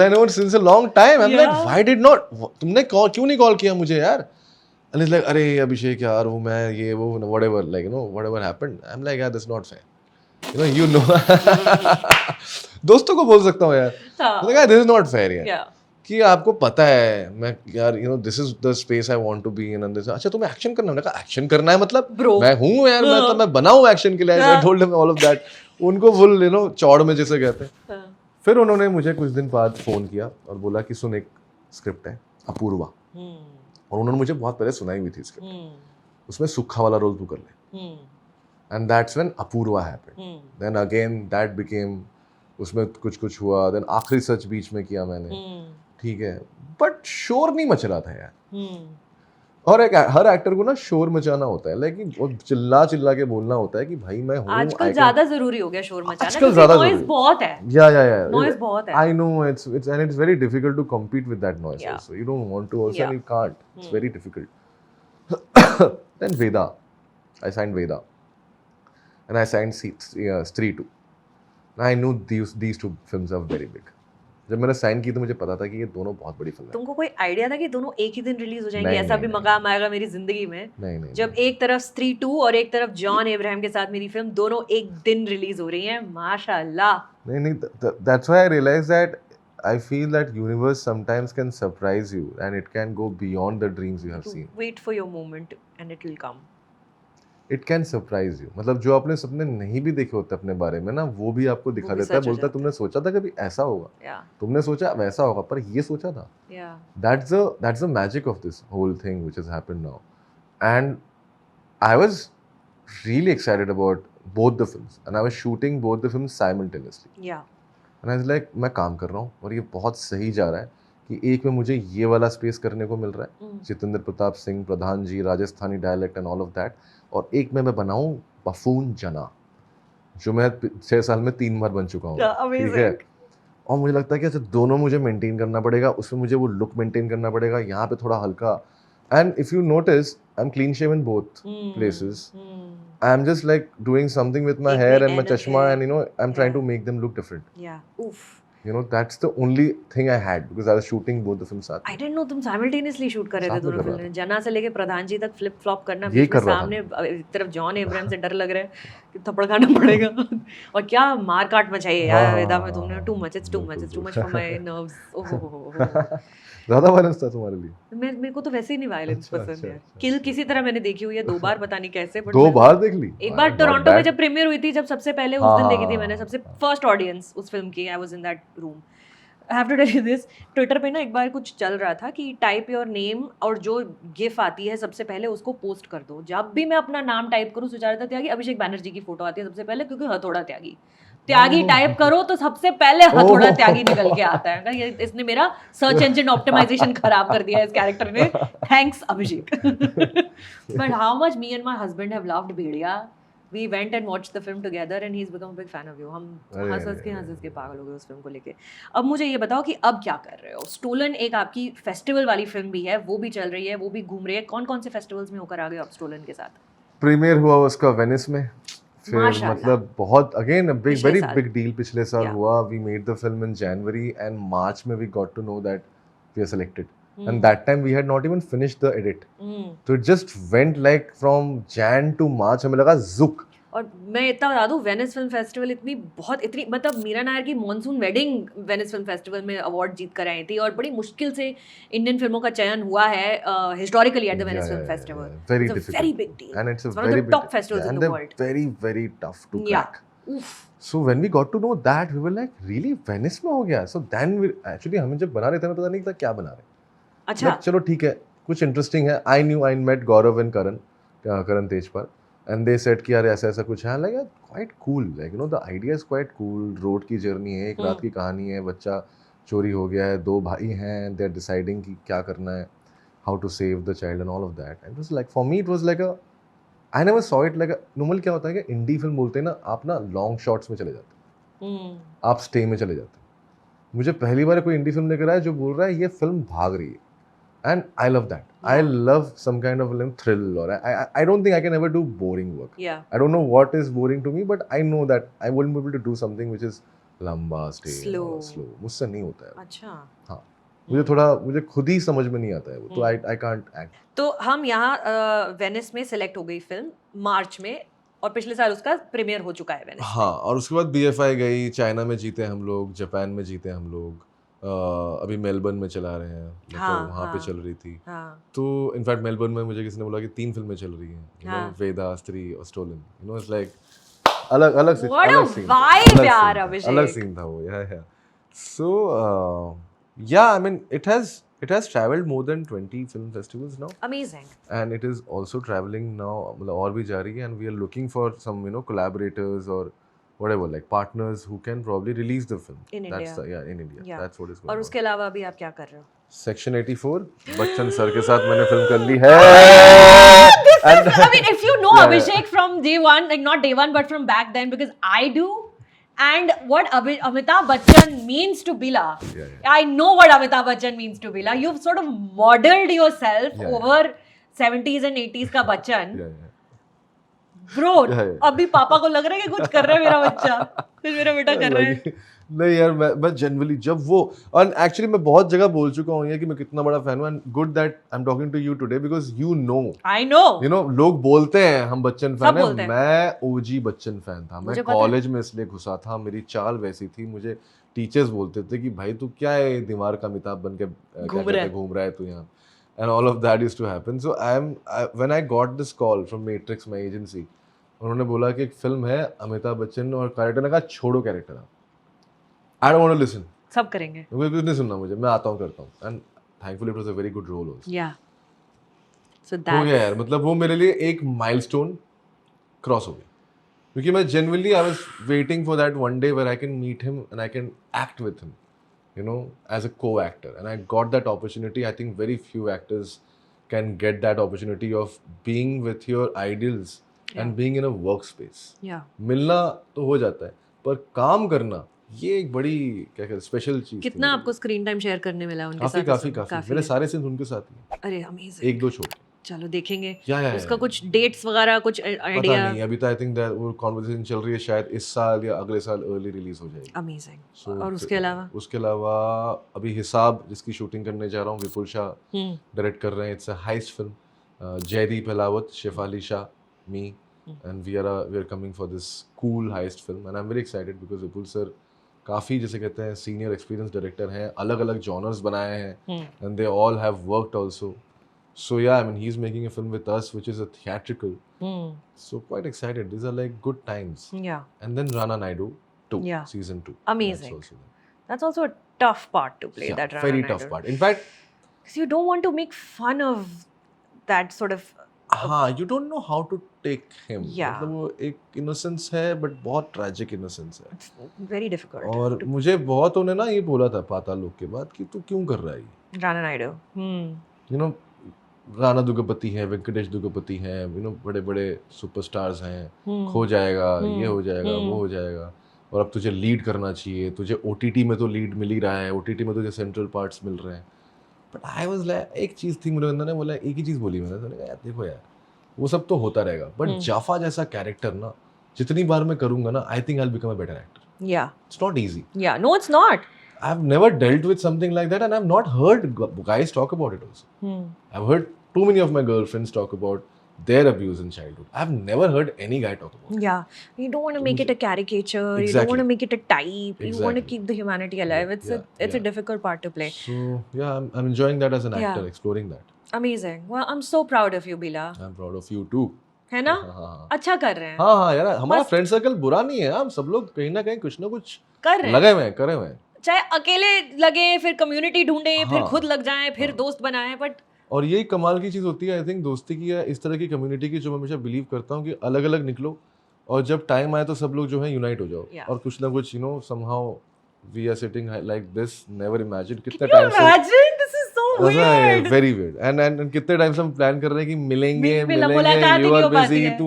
Speaker 1: I know since a long time. I'm like, why did not? तुमने क्यों नहीं call किया मुझे यार? And he's like, अरे अभिषेक यार वो मैं ये वो whatever, like you know whatever happened. I'm like, yeah, that's not fair. You know दोस्तों को बोल सकता हूँ यार. I'm like, this is not fair यार. कि आपको पता है मैं यार you know this is the space I want to be in, and अच्छा तुम्हें एक्शन करना है. मैंने कहा एक्शन करना है मतलब मैं हूँ यार, मैं बना हूँ एक्शन के लिए. I told him all of that. उनको फुल you know चौड़ में जैसे कहते हैं. फिर उन्होंने मुझे कुछ दिन बाद फोन किया और बोला कि सुन एक स्क्रिप्ट है अपूर्वा, और उन्होंने मुझे बहुत पहले सुनाई हुई थी स्क्रिप्ट, उसमें सुखा वाला रोल तू कर ले. And that's when Apoorva happened. Then again that became, उसमें कुछ हुआ. देन आखिरी सच बीच में किया मैंने, ठीक है, बट शोर नहीं मच रहा था यार. और हर एक्टर को ना शोर मचाना होता है, लेकिन चिल्ला के बोलना होता है कि भाई मैं हूँ.
Speaker 2: आजकल ज्यादा जरूरी हो गया शोर मचाना,
Speaker 1: आजकल ज्यादा
Speaker 2: नॉइज बहुत है.
Speaker 1: या
Speaker 2: नॉइज बहुत है.
Speaker 1: I know it's and it's very difficult to compete with that noise also. You don't want to also, and you can't. It's very difficult. Then Veda, I signed Veda, and I signed Stree 2. I knew these two films are very big. जब मैंने sign की तो मुझे पता था कि ये दोनों बहुत बड़ी फिल्म है.
Speaker 2: तुमको कोई आइडिया था कि दोनों एक ही दिन रिलीज हो जाएंगे? ऐसा भी मकाम आएगा मेरी जिंदगी में?
Speaker 1: नहीं.
Speaker 2: जब एक तरफ स्त्री 2 और एक तरफ जॉन अब्राहम के साथ मेरी फिल्म दोनों एक दिन रिलीज हो रही हैं, माशाल्लाह.
Speaker 1: नहीं, that's why I realized that I feel that universe sometimes can surprise you, and it can go beyond the dreams you have seen.
Speaker 2: Wait for your moment and it will come.
Speaker 1: It can surprise you. मतलब जो आपने सपने नहीं भी देखे होते अपने बारे में ना, वो भी आपको दिखा देता है. बोलता है तुमने सोचा था कभी ऐसा होगा, तुमने सोचा वैसा होगा, पर ये सोचा था. That's the magic of this whole thing which has happened now. And I was really excited about both the films, and I was shooting both the films simultaneously. And I was like, मैं काम कर रहा हूँ और ये बहुत सही जा रहा है कि एक में मुझे ये वाला स्पेस करने को मिल रहा है, Jitendra Pratap Singh, Pradhan ji, Rajasthani dialect and all of that, और एक में मैं बनाऊं बफून जना, जो मैं 6 साल में 3 बार बन चुका हूँ. ठीक है, और मुझे लगता है कि अच्छा दोनों मुझे मेंटेन करना पड़ेगा, उसमें मुझे वो लुक मेंटेन करना पड़ेगा, यहाँ पे थोड़ा हल्का. And if you notice I am clean shave in both places. I am just like doing something with my hair and my चश्मा and you know I am trying to make them look different. You know, that's the only thing I had because I was shooting both the films साथ में.
Speaker 2: I didn't know तुम simultaneously shoot कर रहे थे दोनों फिल्में. जना से लेके प्रधान जी तक फ्लिप फ्लॉप करना,
Speaker 1: ये
Speaker 2: बीच में सामने एक तरफ जॉन एब्राहम से डर लग रहा है कि थप्पड़ खाना पड़ेगा. और क्या मार काट मचाई है यार वेदा में तुमने. Too much, it's too much for my nerves. ओहो
Speaker 1: ज़्यादा वायलेंस था तुम्हारे लिए.
Speaker 2: मेरे को तो वैसे ही नहीं वायलेंस पसंद है. किल किसी तरह मैंने देखी हुई है 2 बार, पता नहीं कैसे.
Speaker 1: दो बार देख ली.
Speaker 2: एक बार टोरंटो में जब प्रीमियर हुई थी, जब सबसे पहले उस दिन देखी थी मैंने, सबसे फर्स्ट ऑडियंस उस फिल्म की. I was in that room. I have to tell you this, Twitter पे ना एक बार कुछ चल रहा था कि टाइप योर नेम और जो गिफ आती है सबसे पहले उसको पोस्ट कर दो. जब भी मैं अपना नाम टाइप करूँ सुचारिता त्यागी, अभिषेक बैनर्जी की फोटो आती है सबसे पहले, क्योंकि हथौड़ा त्यागी टाइप करो तो सबसे पहले हथौड़ा त्यागी निकल के आता है. ये इसने मेरा सर्च इंजन ऑप्टिमाइजेशन खराब कर दिया है इस कैरेक्टर ने. Thanks Abhishek. But how much me and my husband have loved Bhediya. We went and watched the film together and he's become a big fan of you. हम हंस के पागल हो गए उस फिल्म को लेके. अब मुझे ये बताओ कि अब क्या कर रहे हो. स्टोलन एक आपकी फेस्टिवल वाली फिल्म भी है, वो भी चल रही है, वो भी घूम रही है. कौन से फेस्टिवल्स में होकर आ गए आप स्टोलन के साथ?
Speaker 1: प्रीमियर हुआ उसका वेनिस में. फिर मतलब बहुत अगेन वेरी बिग डील पिछले साल हुआ. We made the film in January and March में we got to know that we are selected. And that time we had not even finished the edit. So it just went like from Jan to March. हमें लगा zuck.
Speaker 2: और मैं इतना बता दूं, Venice film festival इतनी मतलब मीरा नायर की monsoon wedding Venice film festival में अवार्ड जीत कर आई थी. और बड़ी मुश्किल से इंडियन फिल्मों का चयन हुआ है historically at the Venice film festival.
Speaker 1: Very difficult.
Speaker 2: Very big deal.
Speaker 1: And it's a
Speaker 2: one
Speaker 1: very
Speaker 2: of the top festivals in the world.
Speaker 1: Very very tough to crack. So when we got to know that, we were like, really Venice में हो गया? So then we actually हमें जब बना रहे थे हमें पता नहीं था क्या बना रहे.
Speaker 2: अच्छा.
Speaker 1: चलो ठीक है, कुछ इंटरेस्टिंग है. I met Gaurav and Karan Tejpal, and they said कि यार ऐसा कुछ है. Like quite cool, like you know the idea is quite cool. Road की जर्नी है, एक रात की कहानी है, बच्चा चोरी हो गया है, 2 भाई हैं, they are deciding कि क्या करना है, how to save the child and all of that. And it was like for me it was like I never saw it like normal. क्या होता है कि इंडी फिल्म बोलते हैं ना, आप ना लॉन्ग शॉट्स में चले जाते हैं, आप स्टे में चले जाते हैं. मुझे पहली बार कोई इंडी फिल्म लेकर आया जो बोल रहा है ये फिल्म भाग रही है. And I love that. I love some kind of thrill, or I don't think I can ever do boring work.
Speaker 2: Yeah.
Speaker 1: I don't know what is boring to me, but I know that I wouldn't be able to do something which is lamba, stay, slow. मुझसे नहीं होता है.
Speaker 2: अच्छा.
Speaker 1: हाँ. मुझे खुद ही समझ में नहीं आता है वो. तो I can't act.
Speaker 2: तो हम यहाँ वेनिस में सेलेक्ट हो गई फिल्म मार्च में, और पिछले साल उसका प्रीमियर हो चुका है वेनिस.
Speaker 1: हाँ. और उसके बाद BFI गई, चाइना में जीते हम लोग, जापान में जीते हम लोग. अभी मेलबर्न में चला रहे हैं. मतलब वहाँ पे चल रही थी. तो इनफैक्ट मेलबर्न में मुझे किसी ने बोला कि 3 फिल्में चल रही हैं, you know, वेदा, स्त्री और stolen. You know, it's like अलग सीन था वो. Yeah. So yeah, I mean it has traveled more than 20 film festivals now.
Speaker 2: Amazing.
Speaker 1: And it is also traveling now, मतलब और भी जा रही है, and we are looking for some collaborators or whatever, like partners who can probably release the film
Speaker 2: in India.
Speaker 1: In India. Yeah. That's what is going on.
Speaker 2: और उसके अलावा अभी आप क्या कर रहे हो?
Speaker 1: Section 84 बच्चन सर के साथ मैंने फिल्म कर ली है.
Speaker 2: I mean, if you know Abhishek from day one, like not day one, but from back then, because I do, and what Amitabh Bachchan means to Bila. I know what Amitabh Bachchan means to Bila. You've sort of modeled yourself over 70s and 80s का Bachchan. Bro, अभी पापा को लग रहा है कि कुछ कर रहा है मेरा बच्चा, फिर मेरा बेटा कर रहा है.
Speaker 1: नहीं यार, मैं जनरली जब वो, और एक्चुअली मैं बहुत जगह बोल चुका हूँ ये कि मैं कितना बड़ा फैन हूँ. And good that I am talking to you today because you know.
Speaker 2: I know.
Speaker 1: You know, लोग बोलते हैं हम बच्चन फैन हैं. मैं ओजी बच्चन फैन था. मैं कॉलेज में इसलिए घुसा था, मेरी चाल वैसी थी. मुझे टीचर्स बोलते थे कि भाई तू क्या है दीवार का अमिताभ बन के घूम रहा है तू यहाँ. And all of that used to happen. So when I got this call from Matrix, my agency, उन्होंने बोला कि एक फिल्म है अमिताभ बच्चन और कैरेक्टर ने कहा छोड़ो कैरेक्टर आप. I don't want to listen.
Speaker 2: सब करेंगे.
Speaker 1: मुझे कुछ नहीं सुनना, मुझे मैं आता हूँ करता हूँ. And thankfully it was a very good role also.
Speaker 2: Yeah. So that.
Speaker 1: हो गया यार, मतलब वो मेरे लिए एक milestone cross हो गया. क्योंकि मैं genuinely I was waiting for that one day where I can meet him and I can act with him, you know, as a co-actor. And I got that opportunity. I think very few actors can get that opportunity of being with your idols and being in a workspace.
Speaker 2: Yeah.
Speaker 1: मिलना तो हो जाता है, पर काम करना ये एक बड़ी क्या कहते हैं स्पेशल चीज थी
Speaker 2: कितना
Speaker 1: मेरे
Speaker 2: आपको स्क्रीन टाइम शेयर करने मिला उनके
Speaker 1: काफी
Speaker 2: साथ?
Speaker 1: काफी मेरे सारे सीन्स उनके साथ ही
Speaker 2: अरे अमेजिंग,
Speaker 1: एक दो छोड़
Speaker 2: चलो देखेंगे
Speaker 1: या
Speaker 2: उसका कुछ डेट्स वगैरह कुछ
Speaker 1: पता
Speaker 2: आइडिया?
Speaker 1: नहीं अभी तो आई थिंक दैट वो कॉन्वर्सेशन चल रही है शायद इस साल या अगले साल अर्ली रिलीज हो जाएगी।
Speaker 2: अमेजिंग।
Speaker 1: So,
Speaker 2: और उसके अलावा
Speaker 1: उसके अलावा अभी हिसाब जिसकी शूटिंग करने जा रहा हूँ विपुल शाह डायरेक्ट कर रहे हैं। It's a heist film, Jaideep Ahlawat, Shefali Shah, me and we are coming for this cool heist film and I am very excited because Vipul sir काफ़ी जैसे कहते हैं सीनियर एक्सपीरियंस डायरेक्टर हैं, अलग अलग जॉनर्स बनाए हैं and they all have worked also. So yeah, I mean he's making a film with us which is a theatrical. So quite excited. These are like good times.
Speaker 2: Yeah.
Speaker 1: And then Rana Naidu 2,
Speaker 2: Yeah.
Speaker 1: season 2.
Speaker 2: Amazing. That's also a tough part to play.
Speaker 1: Yeah,
Speaker 2: that Rana
Speaker 1: very
Speaker 2: Naidu.
Speaker 1: tough part. In fact,
Speaker 2: because you don't want to make fun of that sort of.
Speaker 1: you don't know how to take him.
Speaker 2: Yeah.
Speaker 1: मतलब वो एक innocence है but बहुत tragic innocence है.
Speaker 2: It's very difficult.
Speaker 1: और मुझे बहुत उन्हें ना ये बोला था पाताल लोक के बाद कि तू क्यों कर रहा है ये?
Speaker 2: Rana Naidu.
Speaker 1: You know, Rana दुग्गपति है, वेंकटेश दुग्गपति हैं, यू नो बड़े बड़े सुपरस्टार्स हैं, खो जाएगा, ये हो जाएगा, वो हो जाएगा, और अब तुझे लीड करना चाहिए, तुझे ओटीटी में तो लीड मिल ही रहा है, ओटीटी में तुझे सेंट्रल पार्ट्स मिल रहे हैं। बट आई वाज लाइक एक चीज़ थी मेरे अंदर ने बोला, एक ही चीज़ बोली मैंने यार देखो यार वो सब तो होता रहेगा बट जाफा जैसा कैरेक्टर ना जितनी बार मैं करूंगा ना I think I will become a better actor.
Speaker 2: Yeah.
Speaker 1: It's not easy.
Speaker 2: Yeah. No, it's not.
Speaker 1: I've never dealt with something like that and I've not heard guys talk about it also. I've heard too many of my girlfriends talk about their abuse in childhood. I've never heard any guy talk about it.
Speaker 2: Yeah. You don't want to make it a caricature. You don't
Speaker 1: Exactly.
Speaker 2: want to make it a type. You want to
Speaker 1: Exactly.
Speaker 2: keep the humanity alive. It's
Speaker 1: Yeah,
Speaker 2: a difficult part to play.
Speaker 1: So yeah, I'm enjoying that as an actor,
Speaker 2: Yeah.
Speaker 1: exploring that.
Speaker 2: Amazing. Well, I'm so proud of you, Bila.
Speaker 1: I'm proud of you too.
Speaker 2: है ना?
Speaker 1: हाँ
Speaker 2: अच्छा कर रहे हैं.
Speaker 1: हाँ यार हमारा फ्रेंड सर्कल बुरा नहीं है, हम सब लोग कहीं ना कहीं कुछ ना कुछ
Speaker 2: कर रहे हैं.
Speaker 1: लगे हुए हैं, करे हुए हैं.
Speaker 2: चाहे अकेले लगे, फिर कम्युनिटी ढूंढे, फिर
Speaker 1: हाँ.
Speaker 2: खुद लग जाएं, फिर दोस्त बनाएं, बट
Speaker 1: और यही कमाल की चीज़ होती है आई थिंक दोस्ती की या इस तरह की कम्युनिटी की, जो मैं हमेशा बिलीव करता हूँ कि अलग अलग निकलो और जब टाइम आए तो सब लोग जो है यूनाइट हो जाओ.
Speaker 2: Yeah.
Speaker 1: और कुछ ना कुछ you know somehow we are sitting like this, never imagine कितने टाइम से
Speaker 2: imagine this is so weird.
Speaker 1: Very weird and कितने टाइम से हम प्लान कर रहे हैं कि मिलेंगे
Speaker 2: मुलाकात ही
Speaker 1: यू
Speaker 2: नहीं
Speaker 1: आर
Speaker 2: हो पाती
Speaker 1: बिजी,
Speaker 2: है.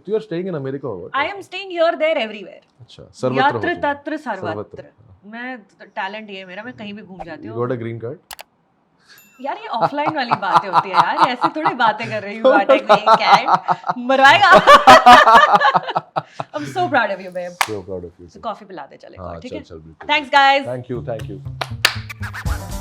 Speaker 1: तू आर स्टेइंग इन अमेरिका और
Speaker 2: I am staying here, there, everywhere.
Speaker 1: अच्छा सर्वत्र हो
Speaker 2: यात्र
Speaker 1: तुम.
Speaker 2: तत्र सर्वत्र.
Speaker 1: सर्वत्र.
Speaker 2: मैं टैलेंट ये है मेरा, मैं कहीं भी घूम जाती
Speaker 1: You
Speaker 2: हूँ.
Speaker 1: got a green card?
Speaker 2: यार ये ऑफलाइन वाली बातें होती है यार, ऐसे थोड़ी बातें कर रही हूँ. Cat मरवाएगा. I'm so proud of you, babe.
Speaker 1: So proud of you.
Speaker 2: So coffee पिला दे चले,
Speaker 1: हाँ
Speaker 2: ठीक
Speaker 1: चल
Speaker 2: है?
Speaker 1: चल बिल्कुल.
Speaker 2: Thanks guys.
Speaker 1: Thank you.